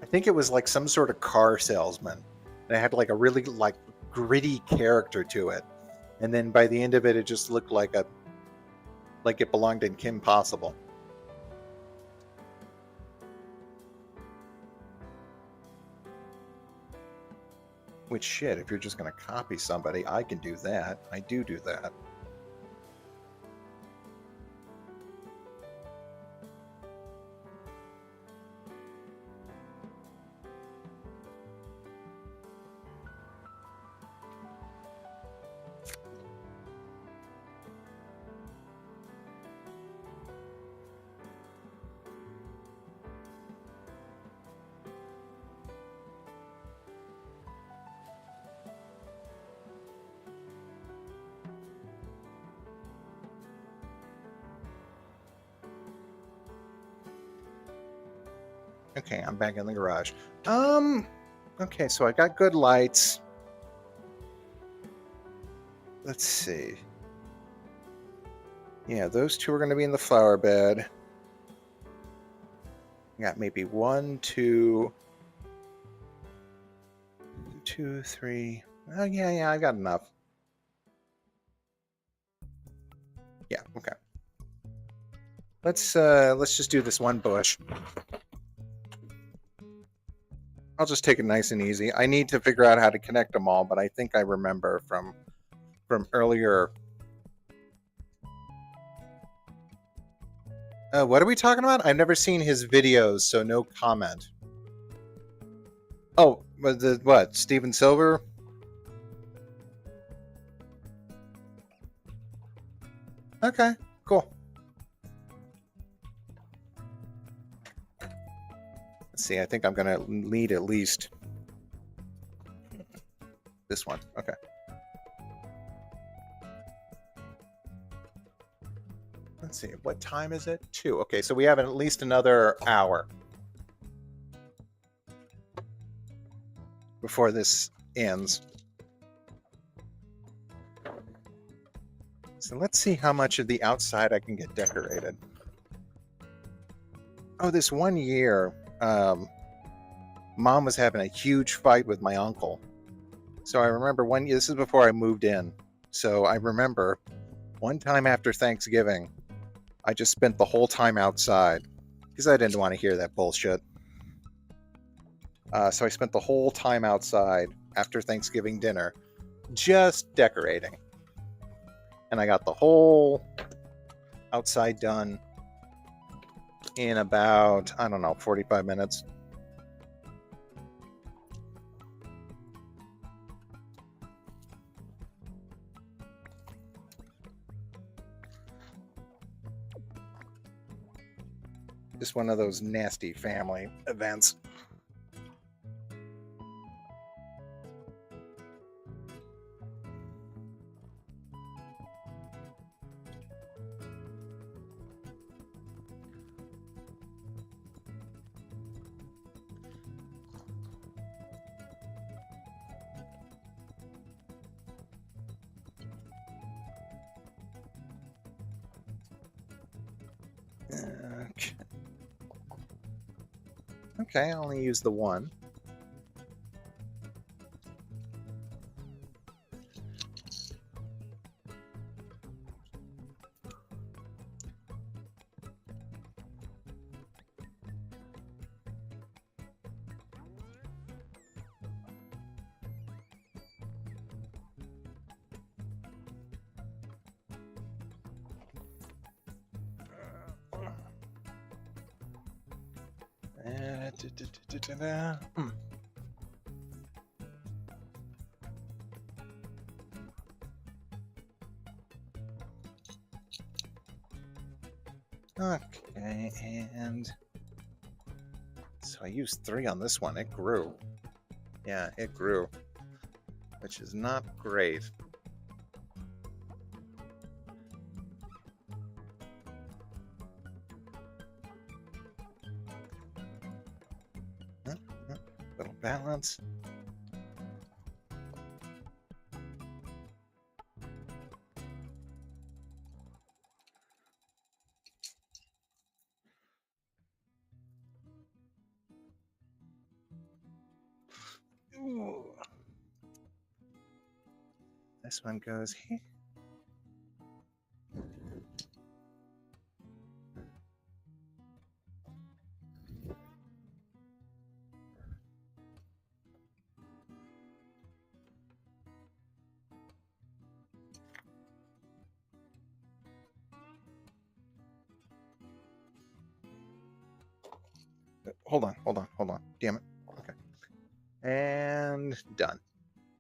I think it was like some sort of car salesman. And it had like a really like gritty character to it. And then by the end of it, it just looked like it belonged in Kim Possible. Which shit, if you're just going to copy somebody, I can do that. I do that. Okay, I'm back in the garage. Okay, so I got good lights. Let's see. Yeah, those two are going to be in the flower bed. Got maybe 1, 2, 2, 3. Oh yeah, I got enough. Yeah, okay. Let's just do this one bush. I'll just take it nice and easy. I need to figure out how to connect them all, but I think I remember from earlier. What are we talking about? I've never seen his videos, so no comment. Oh, what? Steven Silver? Okay, cool. Let's see, I think I'm going to need at least this one. Okay. Let's see, what time is it? 2. Okay, so we have at least another hour before this ends. So let's see how much of the outside I can get decorated. Oh, this one year, Mom was having a huge fight with my uncle. So I remember this is before I moved in. So I remember one time after Thanksgiving, I just spent the whole time outside because I didn't want to hear that bullshit. So I spent the whole time outside after Thanksgiving dinner just decorating. And I got the whole outside done in about, I don't know, 45 minutes. Just one of those nasty family events. Okay, I only use the one. Okay, and so I used 3 on this one. It grew. Yeah, it grew, which is not great. Little balance. Ooh. This one goes here. Hold on. Damn it. Okay. And done.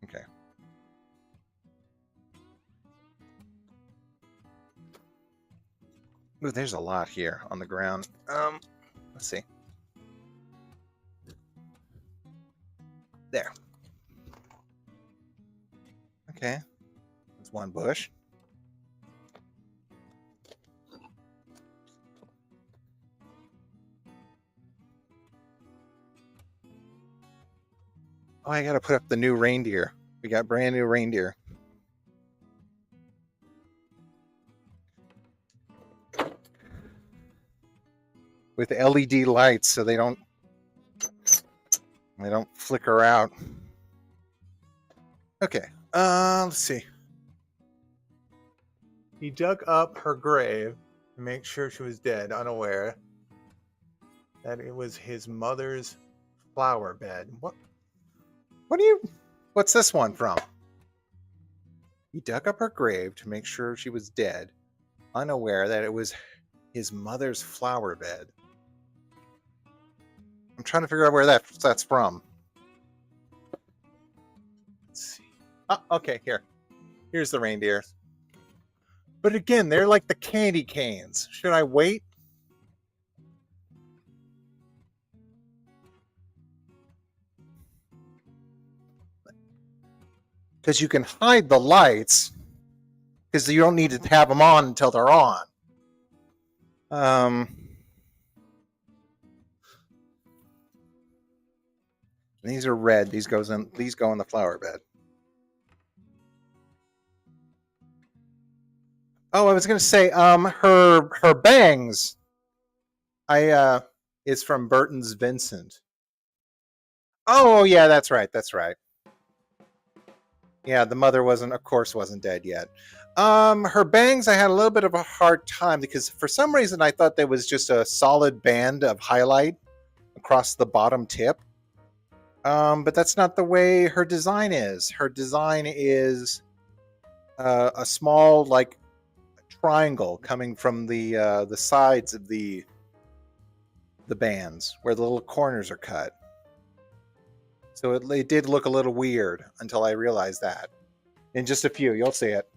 Okay. Ooh, there's a lot here on the ground. Let's see. There. Okay. There's one bush. Oh, I gotta put up the new reindeer. We got brand new reindeer. With LED lights so they don't flicker out. Okay. Let's see. He dug up her grave to make sure she was dead, unaware that it was his mother's flower bed. What's this one from? He dug up her grave to make sure she was dead, unaware that it was his mother's flower bed. I'm trying to figure out where that's from. Let's see. Oh, okay, here's the reindeer. But again, they're like the candy canes. Should I wait? Because you can hide the lights, because you don't need to have them on until they're on. These are red. These go in the flower bed. Oh, I was gonna say, her bangs. Is from Burton's Vincent. Oh yeah, that's right. Yeah, the mother wasn't dead yet. Her bangs, I had a little bit of a hard time because for some reason I thought there was just a solid band of highlight across the bottom tip. But that's not the way her design is. Her design is a small like triangle coming from the sides of the bands where the little corners are cut. So it did look a little weird until I realized that. In just a few, you'll see it.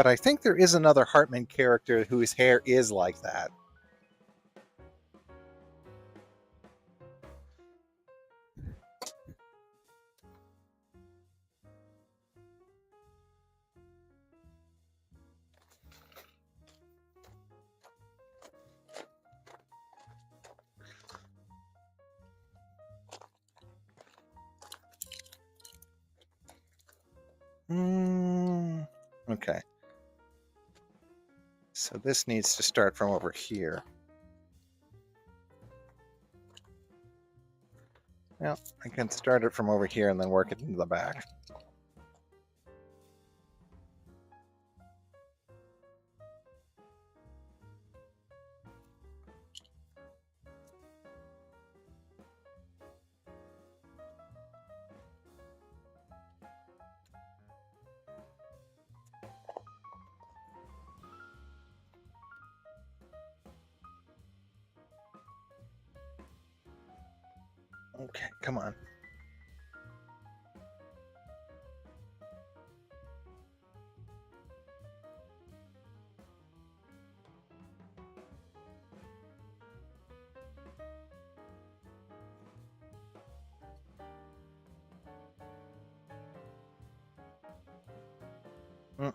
But I think there is another Hartman character whose hair is like that. Okay. So this needs to start from over here. Well, I can start it from over here and then work it into the back. Okay, come on. Mm.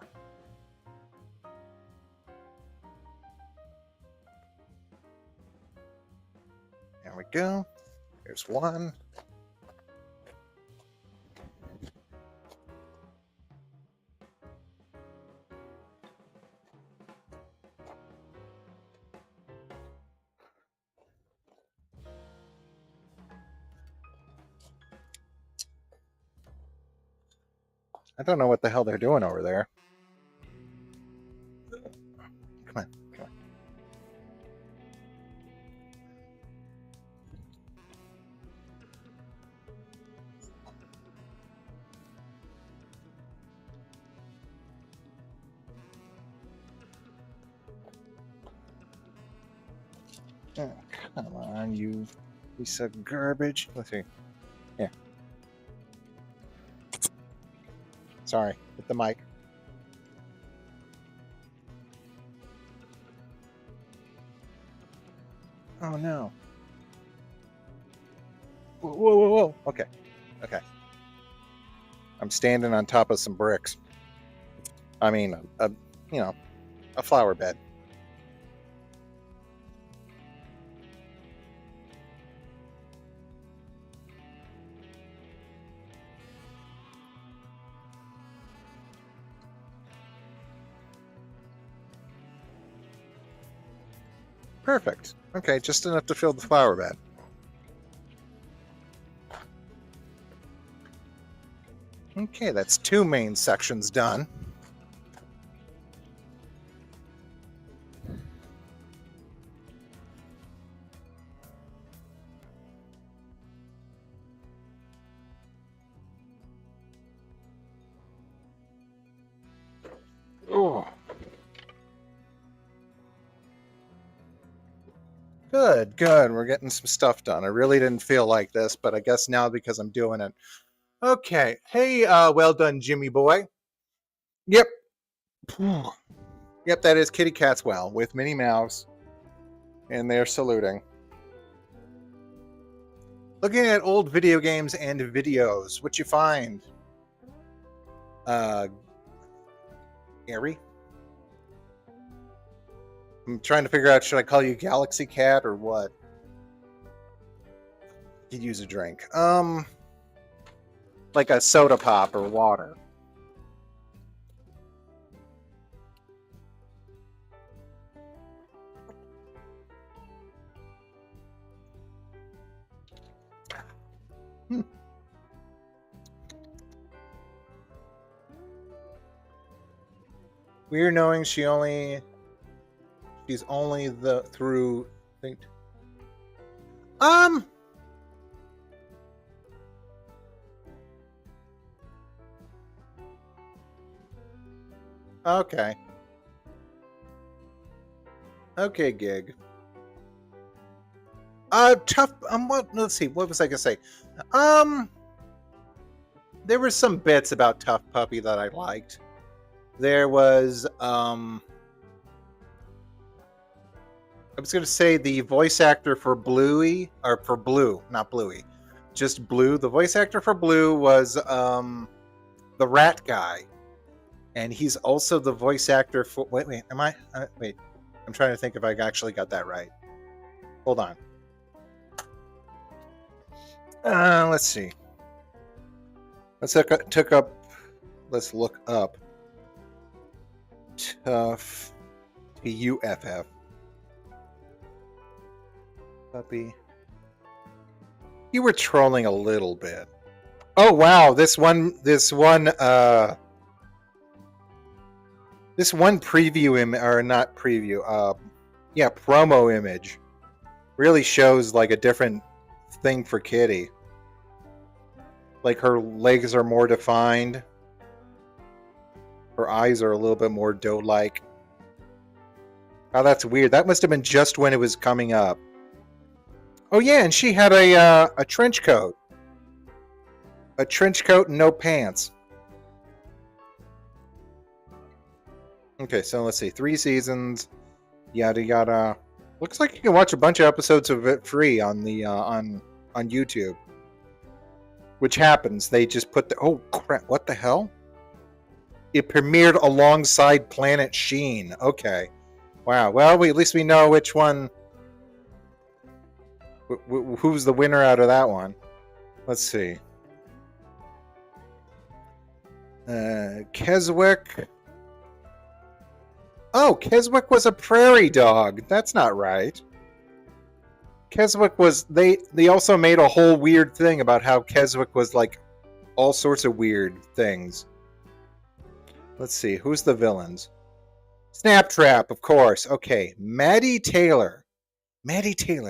There we go. There's one. I don't know what the hell they're doing over there. Come on, come on. Oh, come on, you piece of garbage. Let's see. Here. Sorry, hit the mic. Oh no. Whoa, whoa, whoa, whoa. Okay. Okay. I'm standing on top of some bricks. I mean, a flower bed. Perfect. Okay, just enough to fill the flower bed. Okay, that's 2 main sections done. Oh. Good, good. We're getting some stuff done. I really didn't feel like this, but I guess now because I'm doing it. Okay. Hey, well done, Jimmy boy. Yep. Yep, that is Kitty Catswell with Minnie Mouse. And they're saluting. Looking at old video games and videos. What you find? Gary? I'm trying to figure out, should I call you Galaxy Cat or what? Could use a drink. Like a soda pop or water. Weird knowing she's only the through think. Okay. Okay, gig. Tough. What? Let's see. What was I gonna say? There were some bits about Tough Puppy that I liked. There was I was going to say the voice actor for Bluey, or for Blue, not Bluey, just Blue. The voice actor for Blue was the rat guy, and he's also the voice actor for. Wait, am I? Wait, I'm trying to think if I actually got that right. Hold on. Let's see. Let's look up. Let's look up. Tough. Tuff. Puppy. You were trolling a little bit. Oh wow, this one preview or not preview, promo image really shows like a different thing for Kitty. Like her legs are more defined. Her eyes are a little bit more doe-like. Oh, that's weird. That must have been just when it was coming up. Oh yeah, and she had a trench coat. A trench coat and no pants. Okay, so let's see. 3 seasons. Yada yada. Looks like you can watch a bunch of episodes of it free on the on YouTube. Which happens. They just put the oh crap, what the hell? It premiered alongside Planet Sheen. Okay. Wow. Well, at least we know which one. Who's the winner out of that one? Let's see. Keswick. Oh, Keswick was a prairie dog. That's not right. Keswick was... They also made a whole weird thing about how Keswick was like all sorts of weird things. Let's see. Who's the villains? Snaptrap, of course. Okay. Maddie Taylor. Maddie Taylor.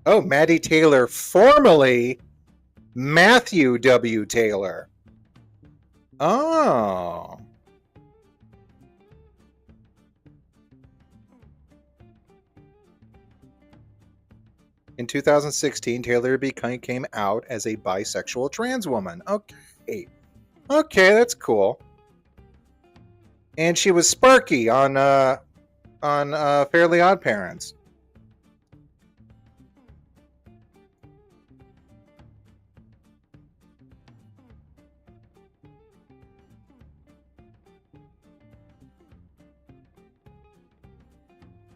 Oh, Maddie Taylor, formerly Matthew W. Taylor. Oh. In 2016, Taylor came out as a bisexual trans woman. Okay. Okay, that's cool. And she was Sparky on Fairly Odd Parents.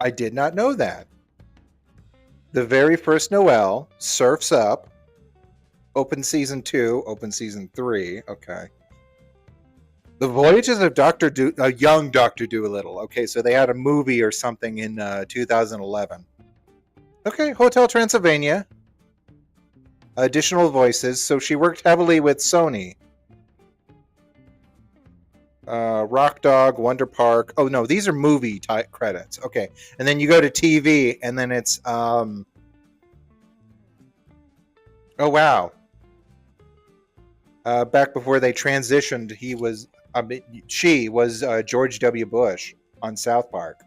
I did not know that. The very first Noelle, Surf's Up, Open Season 2, Open Season 3. Okay. The Voyages of young Dr. Dolittle. Okay, so they had a movie or something in 2011. Okay, Hotel Transylvania. Additional voices. So she worked heavily with Sony. Rock Dog, Wonder Park. Oh no, these are movie type credits. Okay, and then you go to TV, and then it's oh wow. Back before they transitioned, she was George W. Bush on South Park.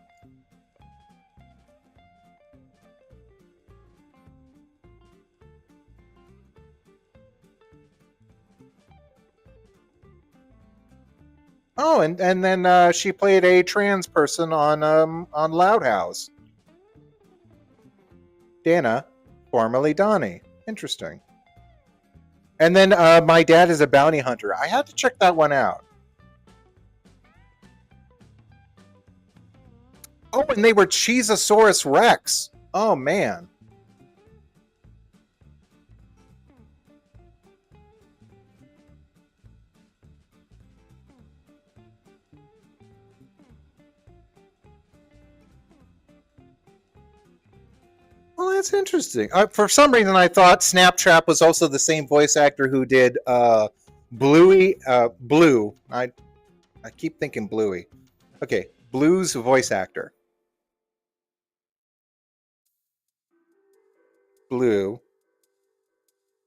Oh, and then she played a trans person on Loud House. Dana, formerly Donnie. Interesting. And then My Dad is a Bounty Hunter. I had to check that one out. Oh, and they were Cheezosaurus Rex. Oh, man. Well, that's interesting. For some reason, I thought Snaptrap was also the same voice actor who did Bluey. Blue. I keep thinking Bluey. Okay, Blue's voice actor. Blue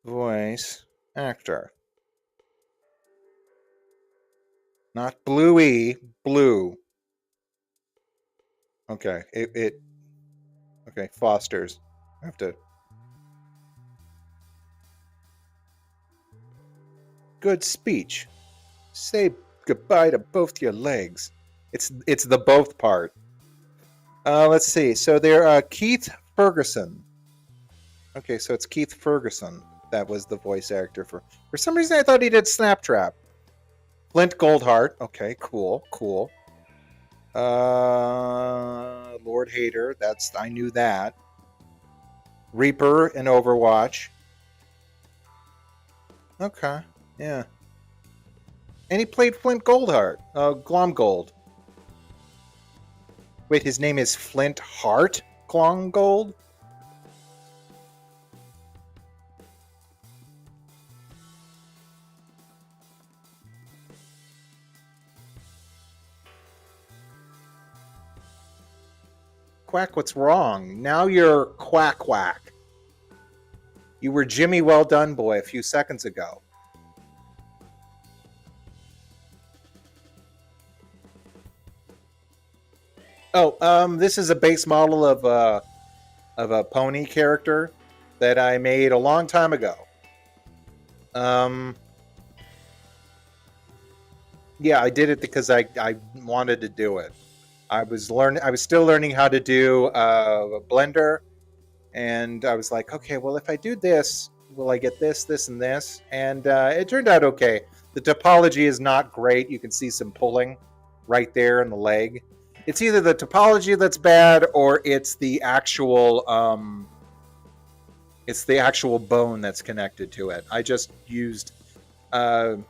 voice actor. Not Bluey, Blue. Okay, okay, Foster's. I have to. Good speech. Say goodbye to both your legs. It's the both part. Let's see. So they're Keith Ferguson. Okay, so it's Keith Ferguson. That was the voice actor for. For some reason, I thought he did Snaptrap. Flint Goldheart. Okay, cool, cool. Lord Hater. I knew that. Reaper in Overwatch. Okay, yeah. And he played Flint Goldheart. Glomgold. Wait, his name is Flint Hart Glomgold? Quack, what's wrong? Now you're Quack Quack. You were Jimmy Well Done Boy a few seconds ago. Oh, this is a base model of a pony character that I made a long time ago. Yeah, I did it because I wanted to do it. I was still learning how to do Blender, and I was like, okay, well, if I do this, will I get this, this, and this? And it turned out okay. The topology is not great. You can see some pulling right there in the leg. It's either the topology that's bad or it's the actual bone that's connected to it. I just used what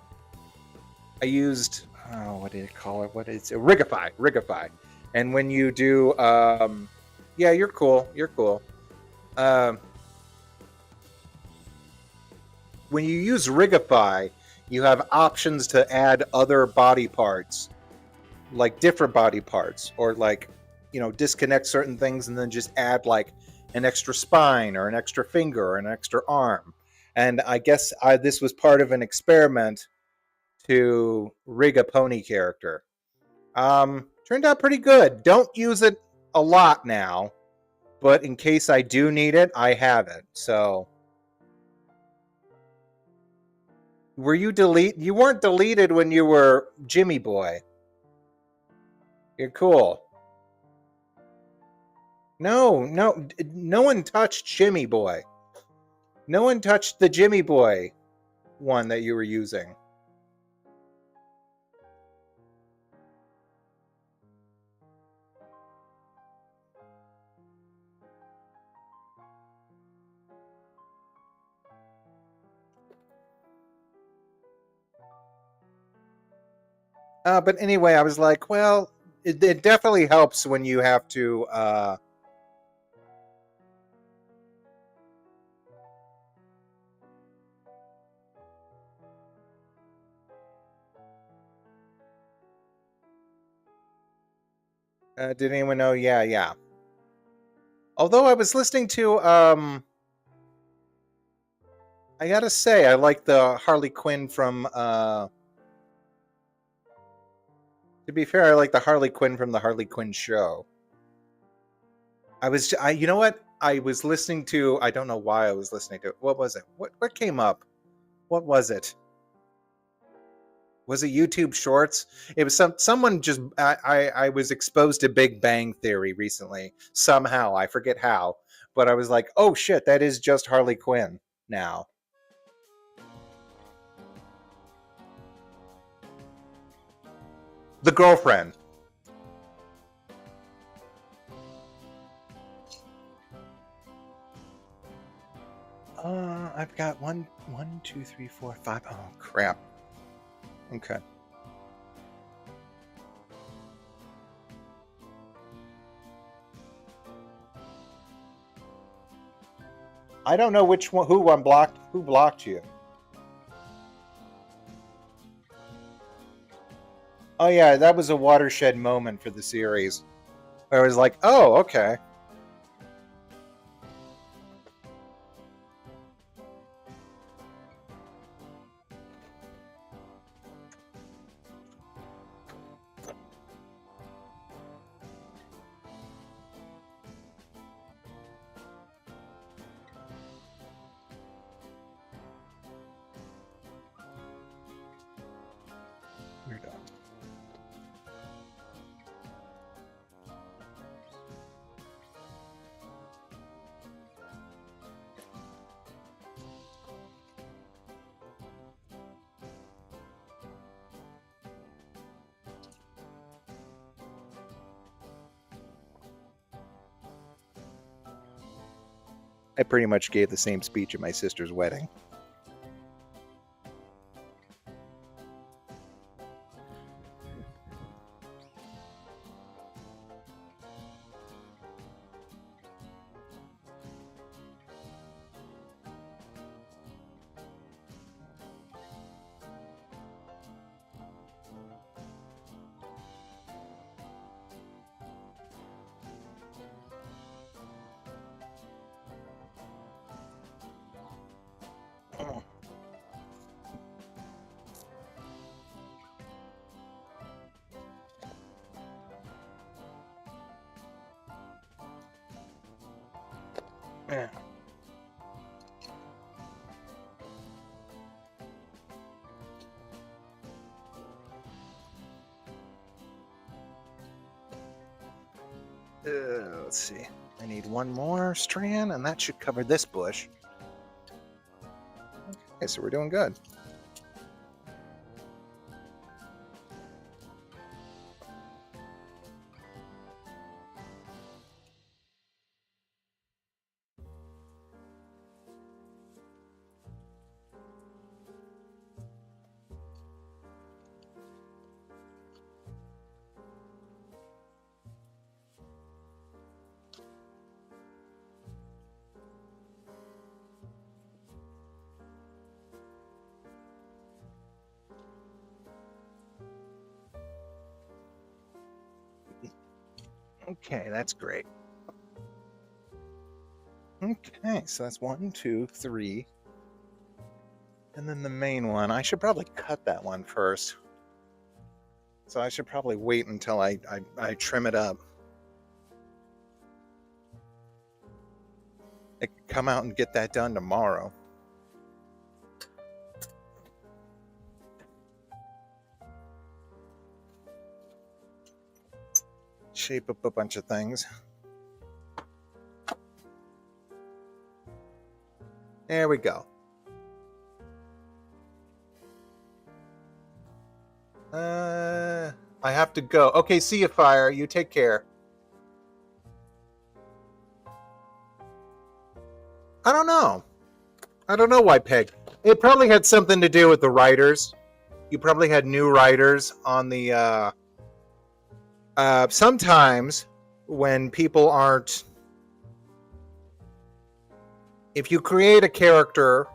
did it call it? What is it? Rigify. And when you do yeah, you're cool. When you use Rigify, you have options to add other body parts, like different body parts, or like, disconnect certain things and then just add like an extra spine or an extra finger or an extra arm. And I guess this was part of an experiment to rig a pony character. Turned out pretty good. Don't use it a lot now, but in case I do need it, I have it. So, were you You weren't deleted when you were Jimmy Boy. You're cool. No one touched Jimmy Boy. No one touched the Jimmy Boy one that you were using. But anyway, I was like, well, it definitely helps when you have to did anyone know? Yeah. Although I was listening to I gotta say, I like the Harley Quinn from to be fair, I like the Harley Quinn from the Harley Quinn show. You know what? I was listening to, I don't know why I was listening to it. What was it? What came up? What was it? Was it YouTube Shorts? It was someone just I was exposed to Big Bang Theory recently. Somehow, I forget how. But I was like, oh shit, that is just Harley Quinn now. The girlfriend. I've got one, two, three, four, five. Oh crap. Okay. I don't know which one. Who blocked you? Oh yeah, that was a watershed moment for the series. I was like, oh okay. We're done. I pretty much gave the same speech at my sister's wedding. Yeah. Let's see. I need one more strand, and that should cover this bush. Okay, so we're doing good. Okay, that's great. Okay, so that's 1, 2, 3. And then the main one. I should probably cut that one first. So I should probably wait until I trim it up. I could come out and get that done tomorrow. Shape up a bunch of things. There we go. I have to go. Okay, see you, Fire. You take care. I don't know. I don't know why Peg. It probably had something to do with the writers. You probably had new writers on the... sometimes when people aren't... If you create a character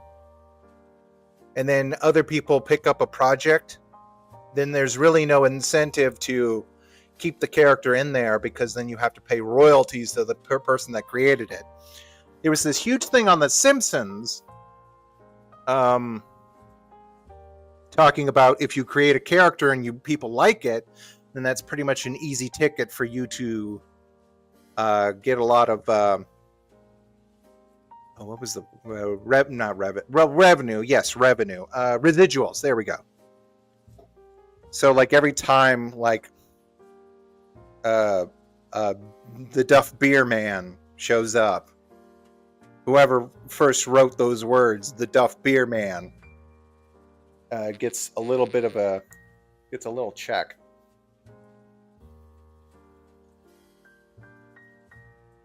and then other people pick up a project, then there's really no incentive to keep the character in there, because then you have to pay royalties to the person that created it. There was this huge thing on The Simpsons talking about if you create a character and people like it, then that's pretty much an easy ticket for you to get a lot of what was the revenue? Yes, revenue. Residuals. There we go. So like every time like the Duff Beer Man shows up, whoever first wrote those words, the Duff Beer Man, gets a little bit of gets a little check.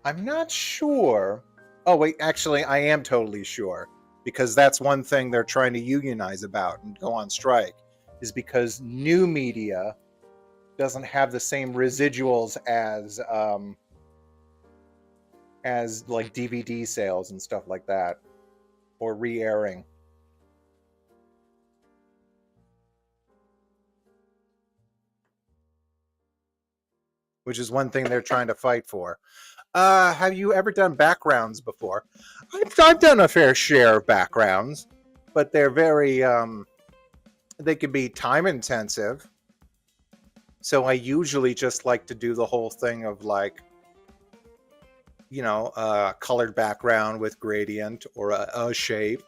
I'm not sure. Oh wait, actually I am totally sure, because that's one thing they're trying to unionize about and go on strike, is because new media doesn't have the same residuals as like DVD sales and stuff like that, or re-airing. Which is one thing they're trying to fight for. Have you ever done backgrounds before? I've done a fair share of backgrounds, but they're very they can be time intensive. So I usually just like to do the whole thing of like, you know, a colored background with gradient or a shape.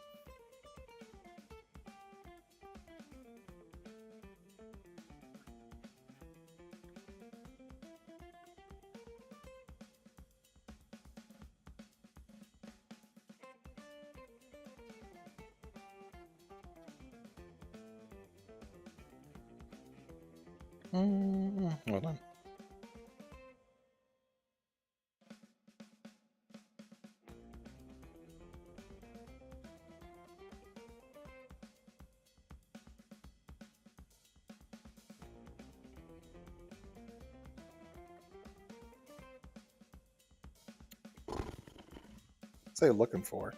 Hold on. What's I looking for?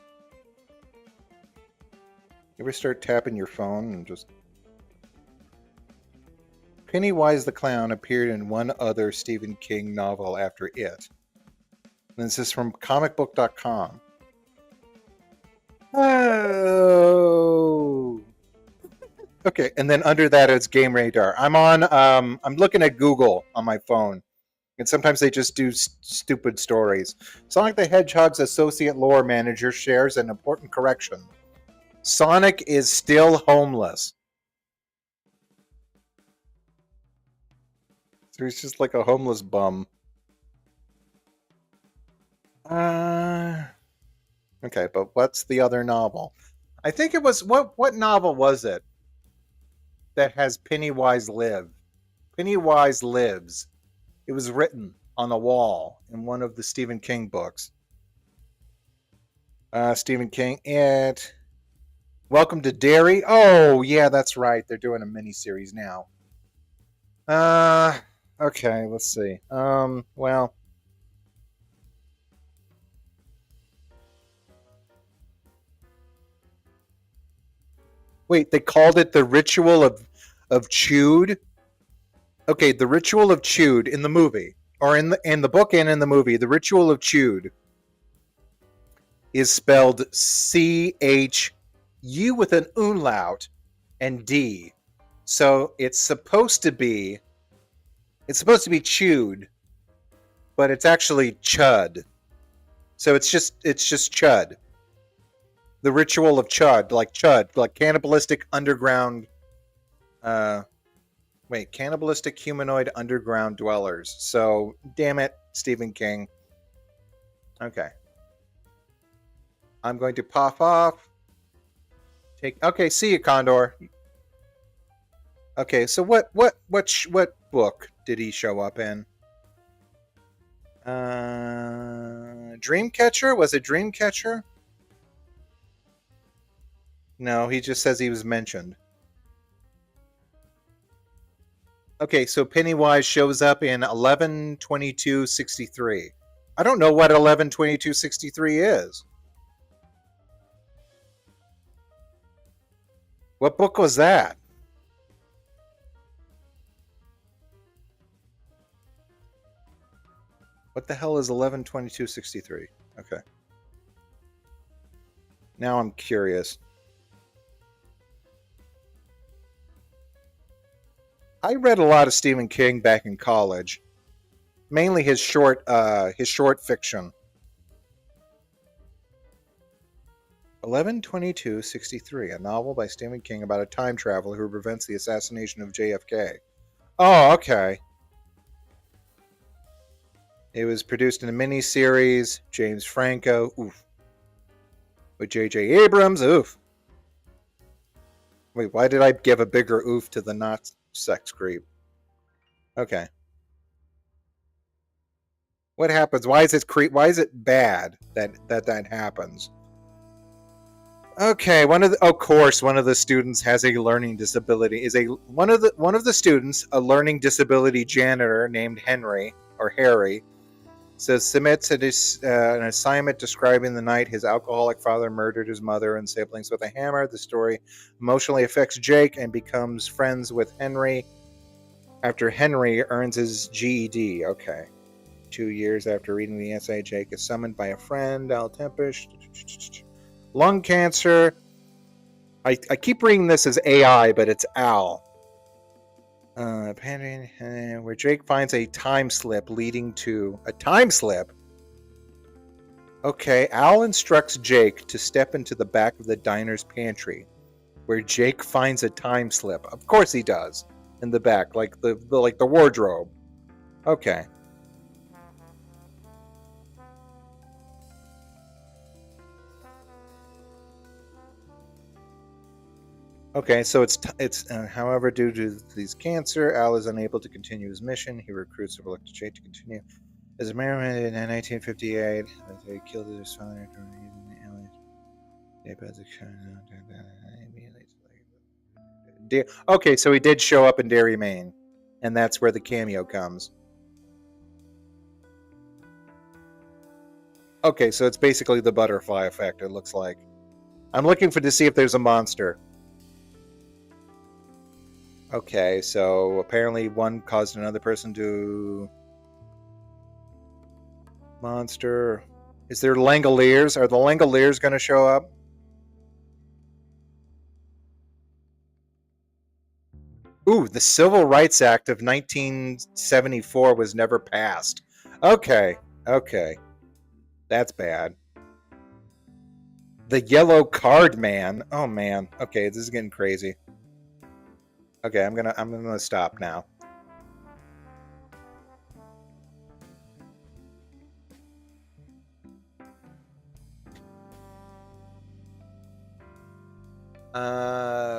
You ever start tapping your phone and just... Pennywise the Clown appeared in one other Stephen King novel after it. And this is from comicbook.com. Oh. Okay, and then under that it's Game Radar. I'm looking at Google on my phone. And sometimes they just do stupid stories. Sonic the Hedgehog's associate lore manager shares an important correction. Sonic is still homeless. So he's just like a homeless bum. Okay, but what's the other novel? I think it was... What novel was it that has Pennywise live? Pennywise Lives. It was written on a wall in one of the Stephen King books. Stephen King. Welcome to Derry. Oh, yeah, that's right. They're doing a miniseries now. Okay, let's see. Well. Wait, they called it The Ritual of Chewed? Okay, The Ritual of Chewed in the movie, or in the book and in the movie, The Ritual of Chewed is spelled C-H-U with an umlaut and D. So it's supposed to be chewed, but it's actually chud. So it's just chud. The Ritual of Chud, like cannibalistic underground cannibalistic humanoid underground dwellers. So, damn it, Stephen King. Okay. I'm going to pop off. Okay, see you, Condor. Okay, so what book did he show up in? Dreamcatcher? Was it Dreamcatcher? No, he just says he was mentioned. Okay, so Pennywise shows up in 11/22/63. I don't know what 11/22/63 is. What book was that? What the hell is 11/22/63? Okay. Now I'm curious. I read a lot of Stephen King back in college, mainly his short fiction. 11/22/63, a novel by Stephen King about a time traveler who prevents the assassination of JFK. Oh, okay. It was produced in a miniseries. James Franco, oof. With J.J. Abrams, oof. Wait, why did I give a bigger oof to the not sex creep? Okay. What happens? Why is it bad that happens? Okay, of course one of the students has a learning disability. One of the students, a learning disability janitor named Henry or Harry, submits an assignment describing the night his alcoholic father murdered his mother and siblings with a hammer. The story emotionally affects Jake and becomes friends with Henry after Henry earns his GED. Okay. 2 years after reading the essay, Jake is summoned by a friend, Al Tempish. Lung cancer. I keep reading this as AI, but it's Al. Where Jake finds a time slip leading to a time slip. Okay, Al instructs Jake to step into the back of the diner's pantry, where Jake finds a time slip. Of course he does, in the back, like the wardrobe. Okay. Okay, so however, due to these cancer, Al is unable to continue his mission. He recruits a reluctant Jake to continue. As a mayor in 1958, they killed his father using the aliens. Okay, so he did show up in Derry, Maine, and that's where the cameo comes. Okay, so it's basically the butterfly effect, it looks like. I'm looking to see if there's a monster. Okay, so apparently one caused another person to... Monster. Is there Langoliers? Are the Langoliers going to show up? Ooh, the Civil Rights Act of 1974 was never passed. Okay, okay. That's bad. The Yellow Card Man. Oh man. Okay, this is getting crazy. Okay, I'm gonna stop now.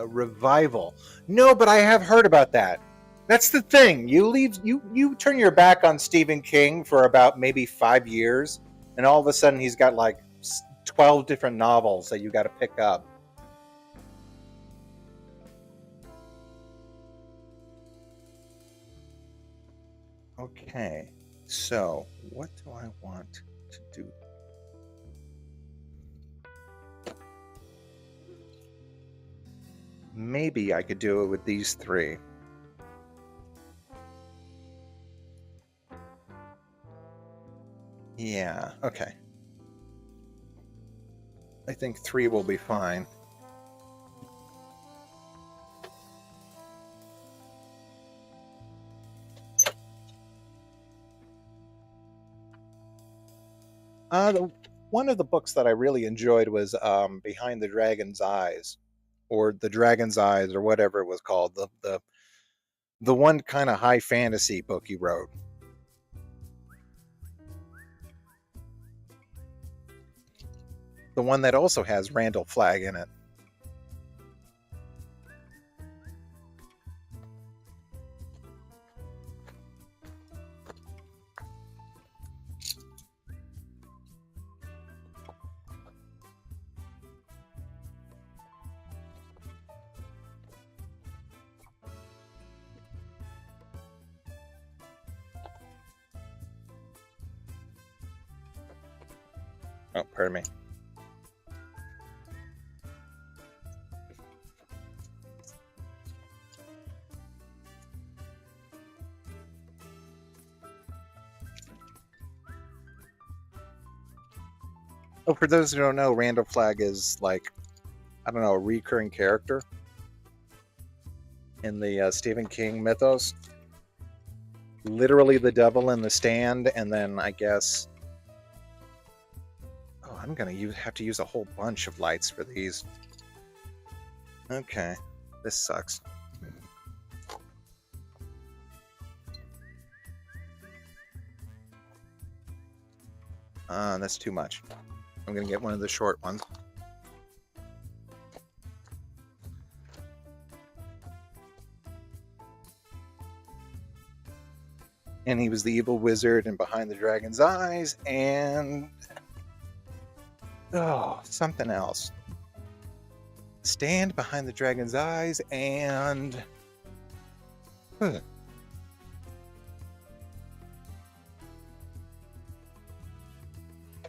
Revival. No, but I have heard about that. That's the thing. You turn your back on Stephen King for about maybe 5 years, and all of a sudden he's got like 12 different novels that you got to pick up. Okay, so what do I want to do? Maybe I could do it with these three. Yeah, okay. I think 3 will be fine. One of the books that I really enjoyed was Behind the Dragon's Eyes, or The Dragon's Eyes, or whatever it was called. The one kind of high fantasy book he wrote. The one that also has Randall Flagg in it. Oh, pardon me. Oh, for those who don't know, Randall Flagg is like, I don't know, a recurring character in the Stephen King mythos. Literally the devil in the stand, and then I guess... Oh, I'm gonna have to use a whole bunch of lights for these. Okay, this sucks. That's too much. I'm gonna get one of the short ones. And he was the evil wizard and Behind the Dragon's Eyes, and... Oh, something else. Stand Behind the Dragon's Eyes, and...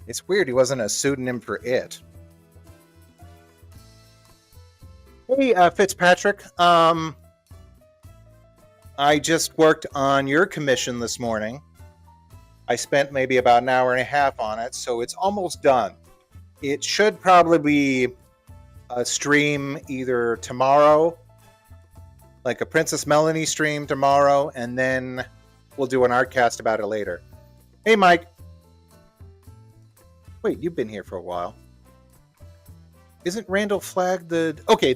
It's weird he wasn't a pseudonym for it. Hey, Fitzpatrick. I just worked on your commission this morning. I spent maybe about an hour and a half on it, so it's almost done. It should probably be a stream either tomorrow, like a Princess Melanie stream tomorrow, and then we'll do an Artcast about it later. Hey, Mike. Wait, you've been here for a while. Isn't Randall Flagg the... Okay,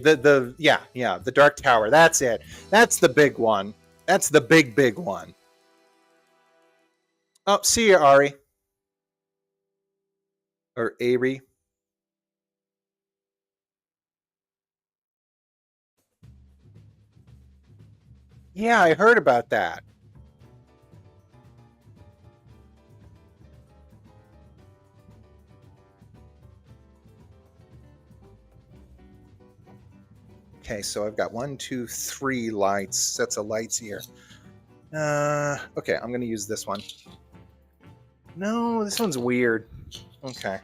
yeah, the Dark Tower. That's it. That's the big one. That's the big one. Oh, see you, Ari. Or Ari. Yeah, I heard about that. Okay, so I've got 1, 2, 3 lights, sets of lights here. Okay, I'm gonna use this one. No, this one's weird. Okay.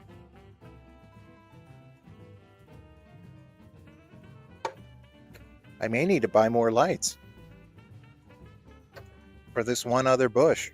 I may need to buy more lights for this one other bush.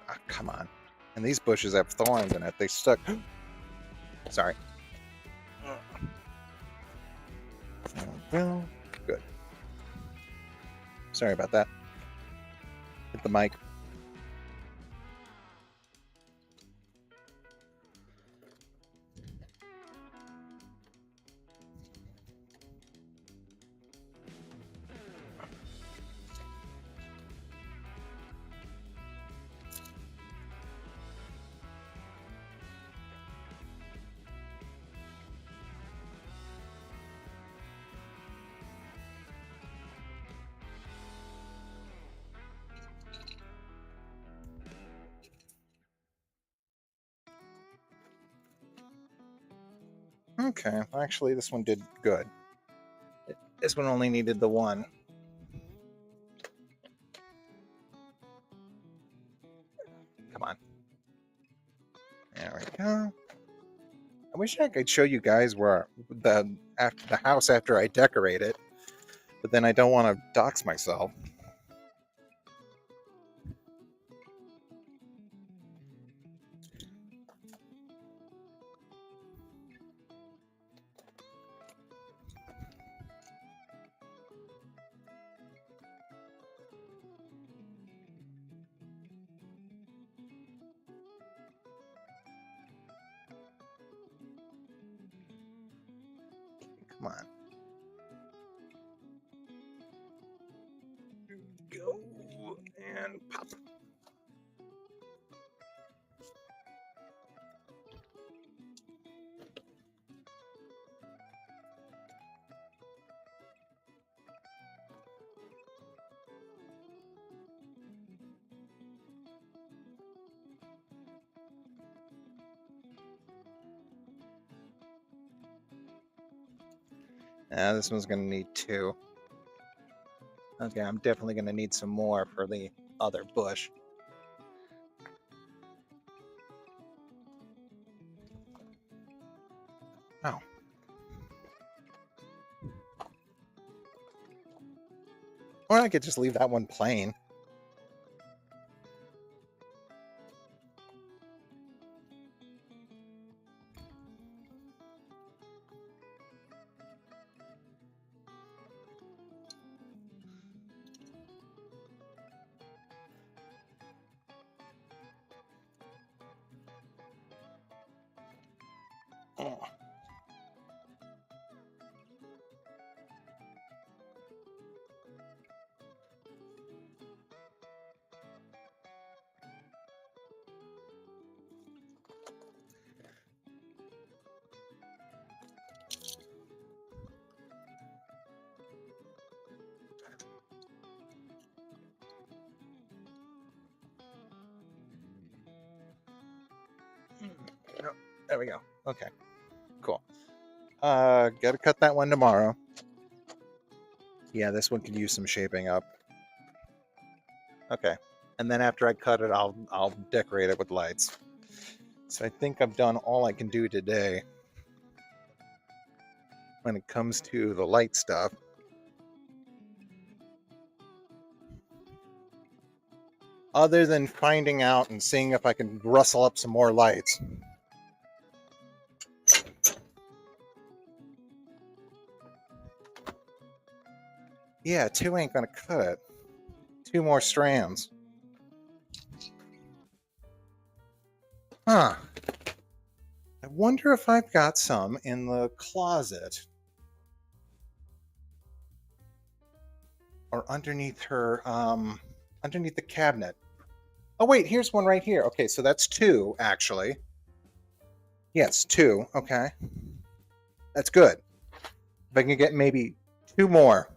Uh, come on. And these bushes have thorns in it. They stuck. Sorry. There we go. Good. Sorry about that. Hit the mic. Okay, actually, this one did good. This one only needed the one. Come on. There we go. I wish I could show you guys where the house after I decorate it, but then I don't want to dox myself. Come on. Go and pop. This one's going to need 2. Okay, I'm definitely going to need some more for the other bush. Oh. Or I could just leave that one plain. Oh. There we go. Okay, cool. Gotta cut that one tomorrow. Yeah, this one could use some shaping up. Okay, and then after I cut it, I'll decorate it with lights. So I think I've done all I can do today when it comes to the light stuff. Other than finding out and seeing if I can rustle up some more lights. Yeah, 2 ain't gonna cut it. 2 more strands. Huh. I wonder if I've got some in the closet. Or underneath her, underneath the cabinet. Oh wait, here's one right here. Okay, so that's 2, actually. Yes, 2, okay. That's good. If I can get maybe 2 more.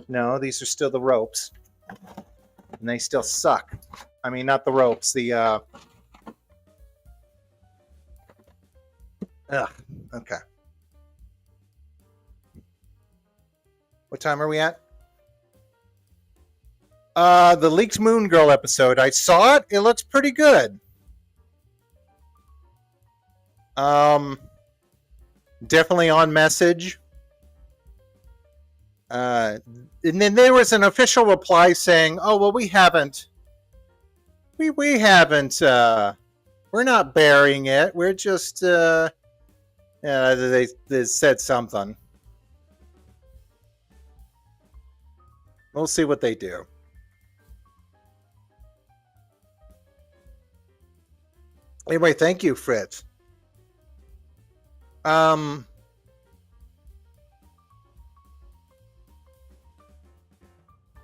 No, these are still the ropes. And they still suck. I mean, not the ropes, the, Ugh, okay. What time are we at? The Leaked Moon Girl episode. I saw it. It looks pretty good. Definitely on message. And then there was an official reply saying, "Oh well, we haven't. We haven't. We're not burying it. We're just. They said something. We'll see what they do." Anyway, thank you, Fritz.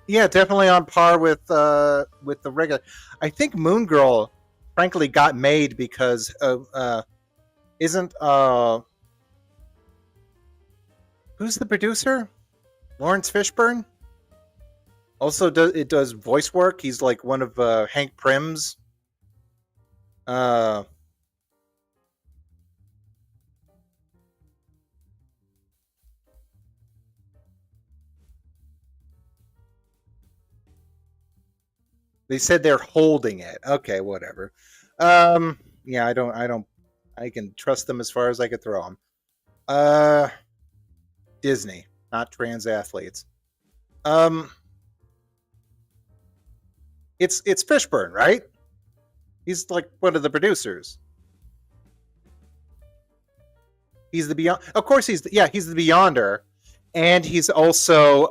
Yeah, definitely on par with the regular. I think Moon Girl, frankly, got made because of isn't who's the producer? Lawrence Fishburne. Also, does voice work. He's like one of Hank Pym's. They said they're holding it. Okay, whatever. Yeah, I can trust them as far as I could throw them. Disney, not trans athletes. It's Fishburne, right? He's like one of the producers. He's the Beyond. Of course, he's the Beyonder, and he's also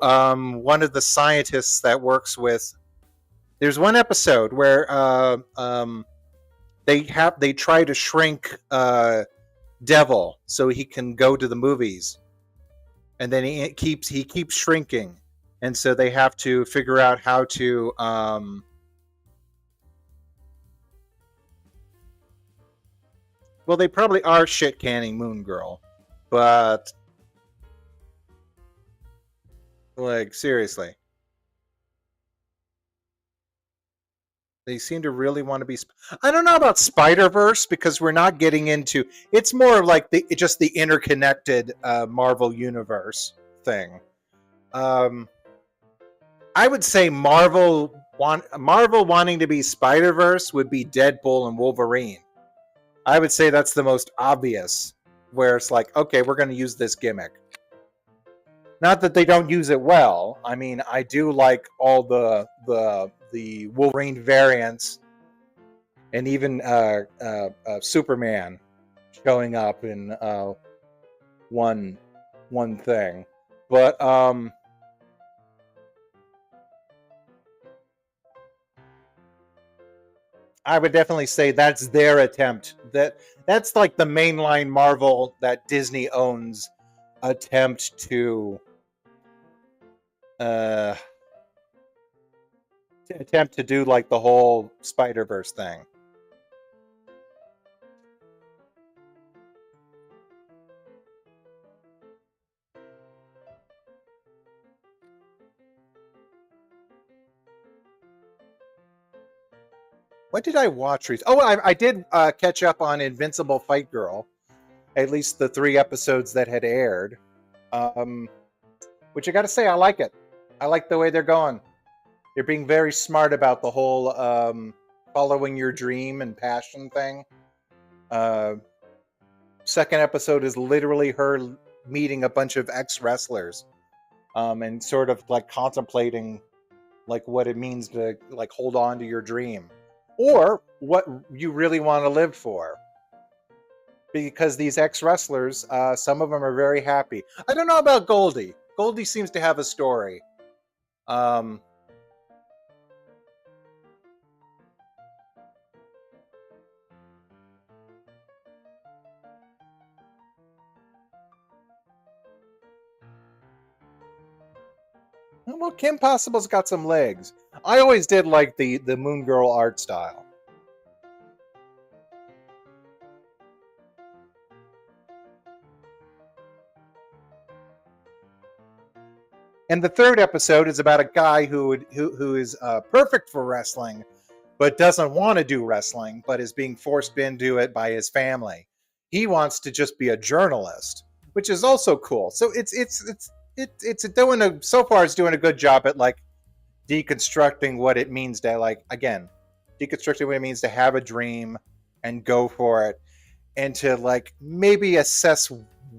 one of the scientists that works with. There's one episode where they try to shrink Devil so he can go to the movies, and then he keeps shrinking, and so they have to figure out how to. Well, they probably are shit canning Moon Girl, but like seriously. They seem to really want to be. I don't know about Spider-Verse because we're not getting into. It's more like just the interconnected Marvel universe thing. I would say Marvel wanting to be Spider-Verse would be Deadpool and Wolverine. I would say that's the most obvious, where it's like, okay, we're going to use this gimmick. Not that they don't use it well. I mean, I do like all the Wolverine variants, and even Superman showing up in one thing. But I would definitely say that's their attempt. That's like the mainline Marvel that Disney owns attempt to do like the whole Spider-Verse thing. What did I watch recently? Oh, I did catch up on Invincible Fight Girl. At least the 3 episodes that had aired. Um, which I got to say, I like it. I like the way they're going. They're being very smart about the whole following your dream and passion thing. Second episode is literally her meeting a bunch of ex-wrestlers and sort of like contemplating like what it means to like hold on to your dream or what you really want to live for. Because these ex-wrestlers, some of them are very happy. I don't know about Goldie. Goldie seems to have a story. Well, Kim Possible's got some legs. I always did like the Moon Girl art style. And the third episode is about a guy who is perfect for wrestling, but doesn't want to do wrestling, but is being forced into it by his family. He wants to just be a journalist, which is also cool. So it's doing a so far it's doing a good job at like deconstructing what it means to like again deconstructing what it means to have a dream and go for it, and to like maybe assess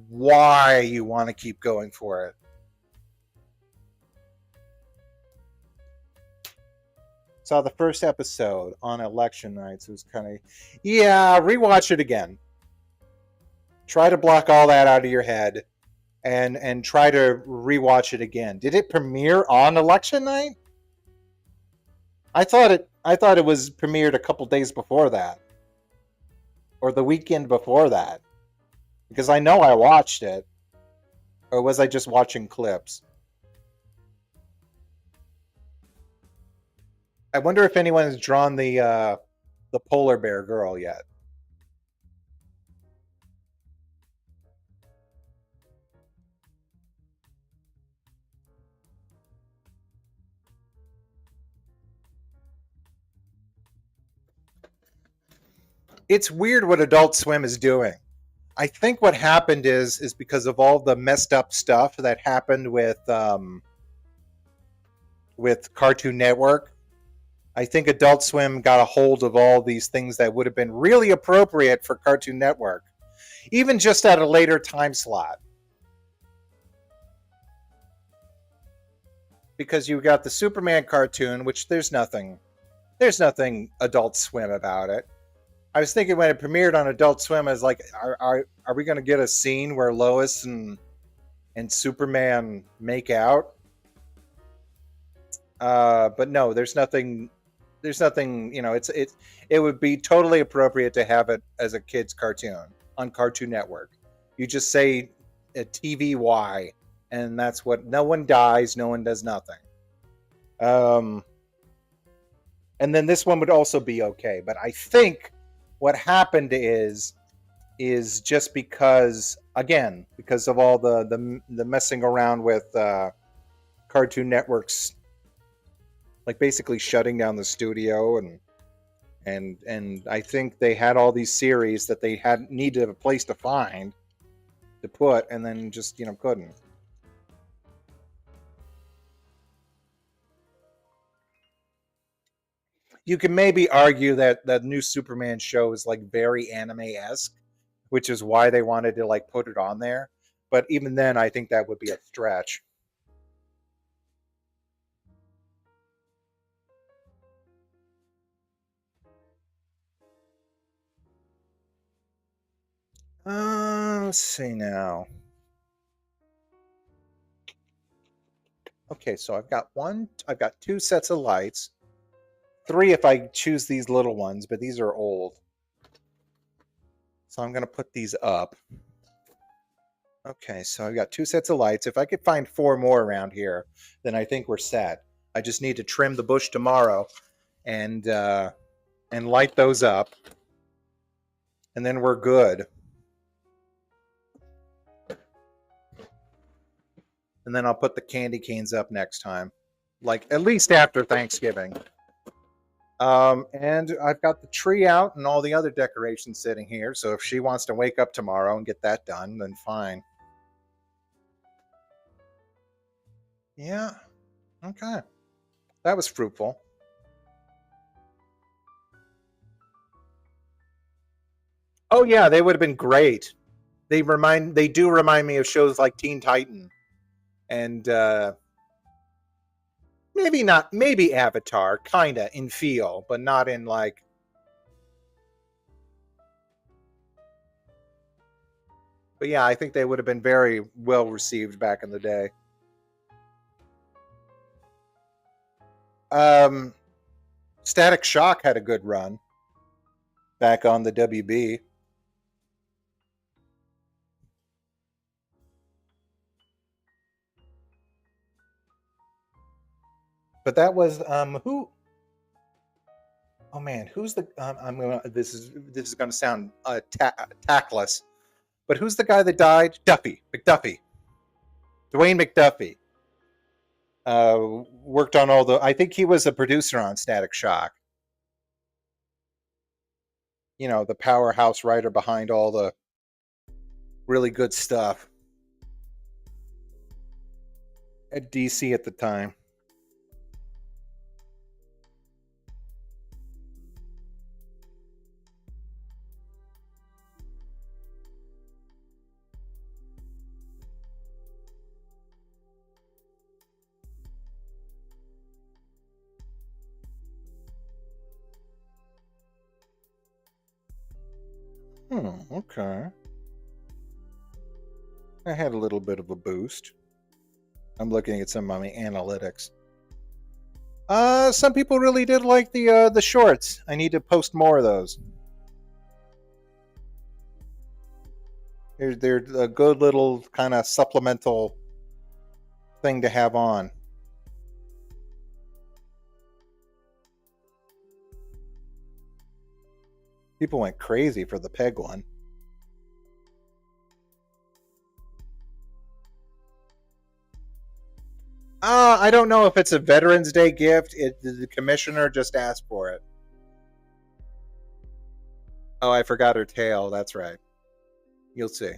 why you want to keep going for it. Saw the first episode on election night, so it was kind of, yeah, rewatch it again. Try to block all that out of your head and try to rewatch it again. Did it premiere on election night? I thought it was premiered a couple days before that. Or the weekend before that. Because I know I watched it. Or was I just watching clips? I wonder if anyone has drawn the polar bear girl yet. It's weird what Adult Swim is doing. I think what happened is because of all the messed up stuff that happened with Cartoon Network. I think Adult Swim got a hold of all these things that would have been really appropriate for Cartoon Network, even just at a later time slot. Because you got the Superman cartoon, which there's nothing Adult Swim about it. I was thinking when it premiered on Adult Swim, I was like, are we going to get a scene where Lois and Superman make out? But no, there's nothing. There's nothing. It would be totally appropriate to have it as a kids' cartoon on Cartoon Network. You just say a TVY, and that's what. No one dies. No one does nothing. And then this one would also be okay. But I think what happened is just because of all the messing around with Cartoon Network's like basically shutting down the studio, and I think they had all these series that they had needed a place to find to put, and then just couldn't. You can maybe argue that the new Superman show is like very anime-esque, which is why they wanted to like put it on there. But even then, I think that would be a stretch. Let's see now. Okay, so I've got 2 sets of lights. 3 if I choose these little ones, but these are old. So I'm going to put these up. Okay, so I've got 2 sets of lights. If I could find 4 more around here, then I think we're set. I just need to trim the bush tomorrow and light those up. And then we're good. And then I'll put the candy canes up next time. Like, at least after Thanksgiving. And I've got the tree out and all the other decorations sitting here. So if she wants to wake up tomorrow and get that done, then fine. Yeah. Okay. That was fruitful. Oh yeah, they would have been great. They do remind me of shows like Teen Titan and maybe not, maybe Avatar, kinda in feel, but not in like. But yeah, I think they would have been very well received back in the day. Um, Static Shock had a good run back on the WB. But that was who? Oh man, who's the? I'm gonna. This is gonna sound tactless, but who's the guy that died? Duffy McDuffie, Dwayne McDuffie. Worked on all the. I think he was a producer on Static Shock. You know, the powerhouse writer behind all the really good stuff at DC at the time. Okay. I had a little bit of a boost. I'm looking at some of my analytics. Some people really did like the shorts. I need to post more of those. They're a good little kind of supplemental thing to have on. People went crazy for the peg one. I don't know if it's a Veterans Day gift. The commissioner just asked for it. Oh, I forgot her tail. That's right. You'll see.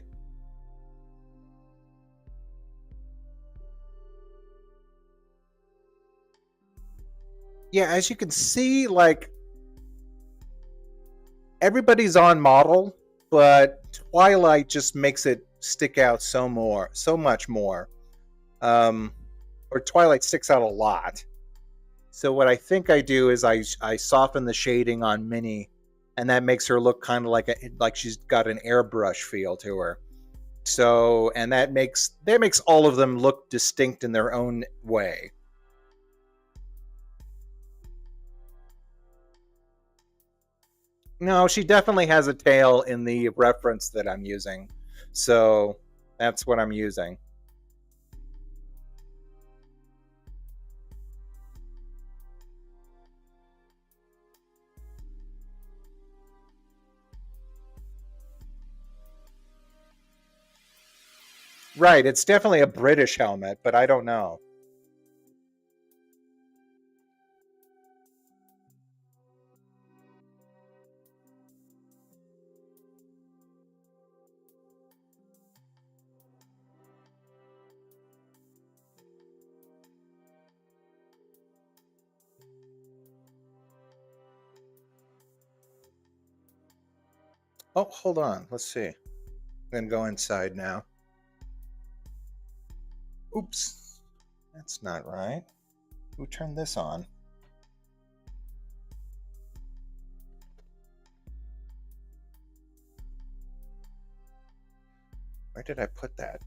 Yeah, as you can see, like everybody's on model, but Twilight just makes it stick out so much more. Or Twilight sticks out a lot. So what I think I do is I soften the shading on Minnie, and that makes her look kind of like she's got an airbrush feel to her. So and that makes all of them look distinct in their own way. No, she definitely has a tail in the reference that I'm using. So that's what I'm using. Right, it's definitely a British helmet, but I don't know. Oh, hold on. Let's see. I'm gonna go inside now. Oops. That's not right. Who turned this on? Where did I put that?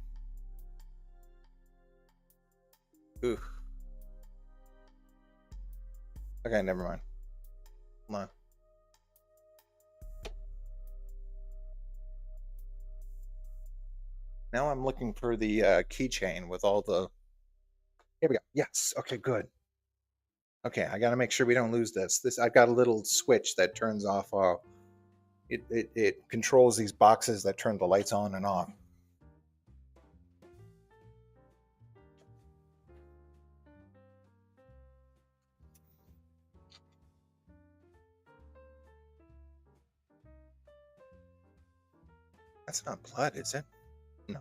Ooh. Okay, never mind. Hold on. Now I'm looking for the keychain with all the. Here we go. Yes. Okay, good. Okay, I got to make sure we don't lose this. I've got a little switch that turns off. It controls these boxes that turn the lights on and off. That's not blood, is it? No.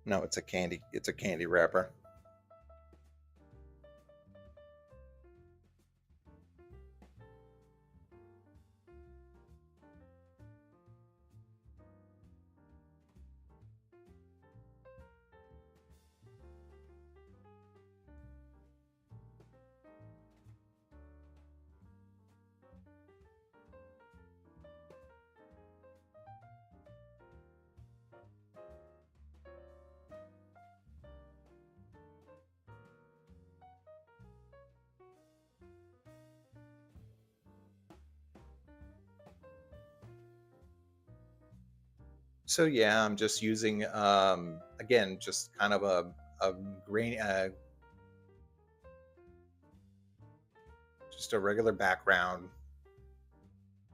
No, it's a candy. It's a candy wrapper. So yeah, I'm just using again, just kind of a green, just a regular background.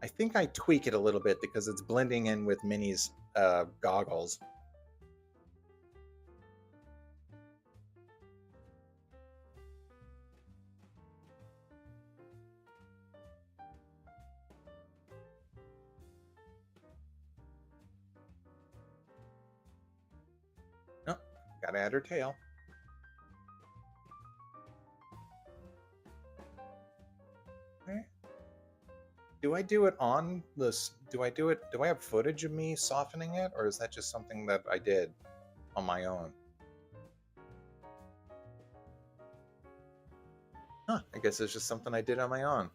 I think I tweak it a little bit because it's blending in with Minnie's goggles. Oh, gotta add her tail. Okay. Do I do it on this? Do I do it? Do I have footage of me softening it, or is that just something that I did on my own? Huh, I guess it's just something I did on my own.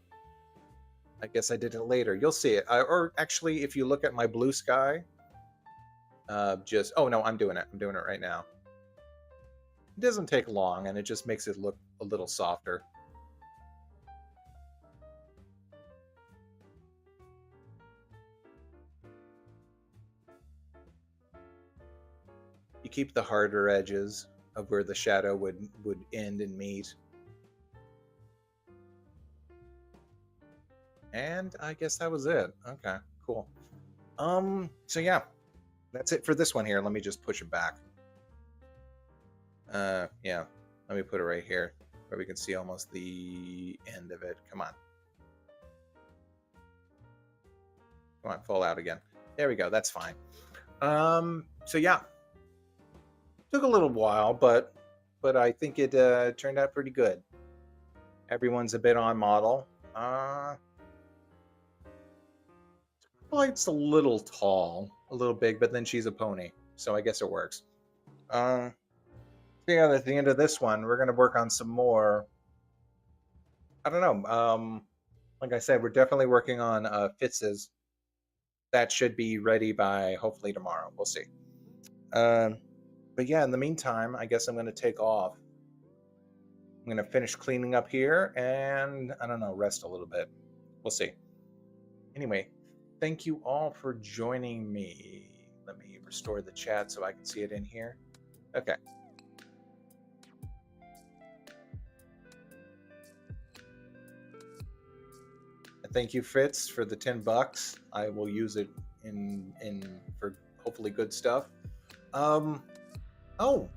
I guess I did it later. You'll see it. Or actually, if you look at my blue sky, oh no, I'm doing it. I'm doing it right now. It doesn't take long, and it just makes it look a little softer. You keep the harder edges of where the shadow would end and meet. And I guess that was it. Okay, cool. So yeah, that's it for this one here. Let me just push it back. Yeah, let me put it right here where we can see almost the end of it. Come on. Come on, fall out again. There we go. That's fine. So yeah, took a little while, but I think it turned out pretty good. Everyone's a bit on model. Twilight's a little tall, a little big, but then she's a pony, so I guess it works. Yeah, at the end of this one, we're gonna work on some more. I don't know. Like I said, we're definitely working on Fitz's. That should be ready by hopefully tomorrow. We'll see. But yeah, in the meantime, I guess I'm gonna take off. I'm gonna finish cleaning up here and I don't know, rest a little bit. We'll see. Anyway, thank you all for joining me. Let me restore the chat so I can see it in here. Okay. Thank you, Fitz, for the $10. I will use it for hopefully good stuff. Oh,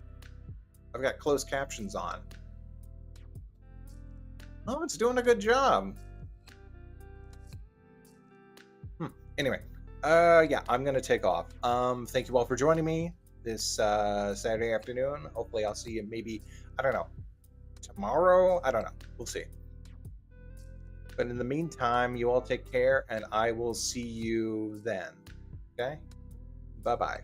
I've got closed captions on. Oh, it's doing a good job. Anyway, yeah, I'm gonna take off. Thank you all for joining me this Saturday afternoon. Hopefully, I'll see you maybe, I don't know, tomorrow. I don't know. We'll see. But in the meantime, you all take care, and I will see you then. Okay? Bye-bye.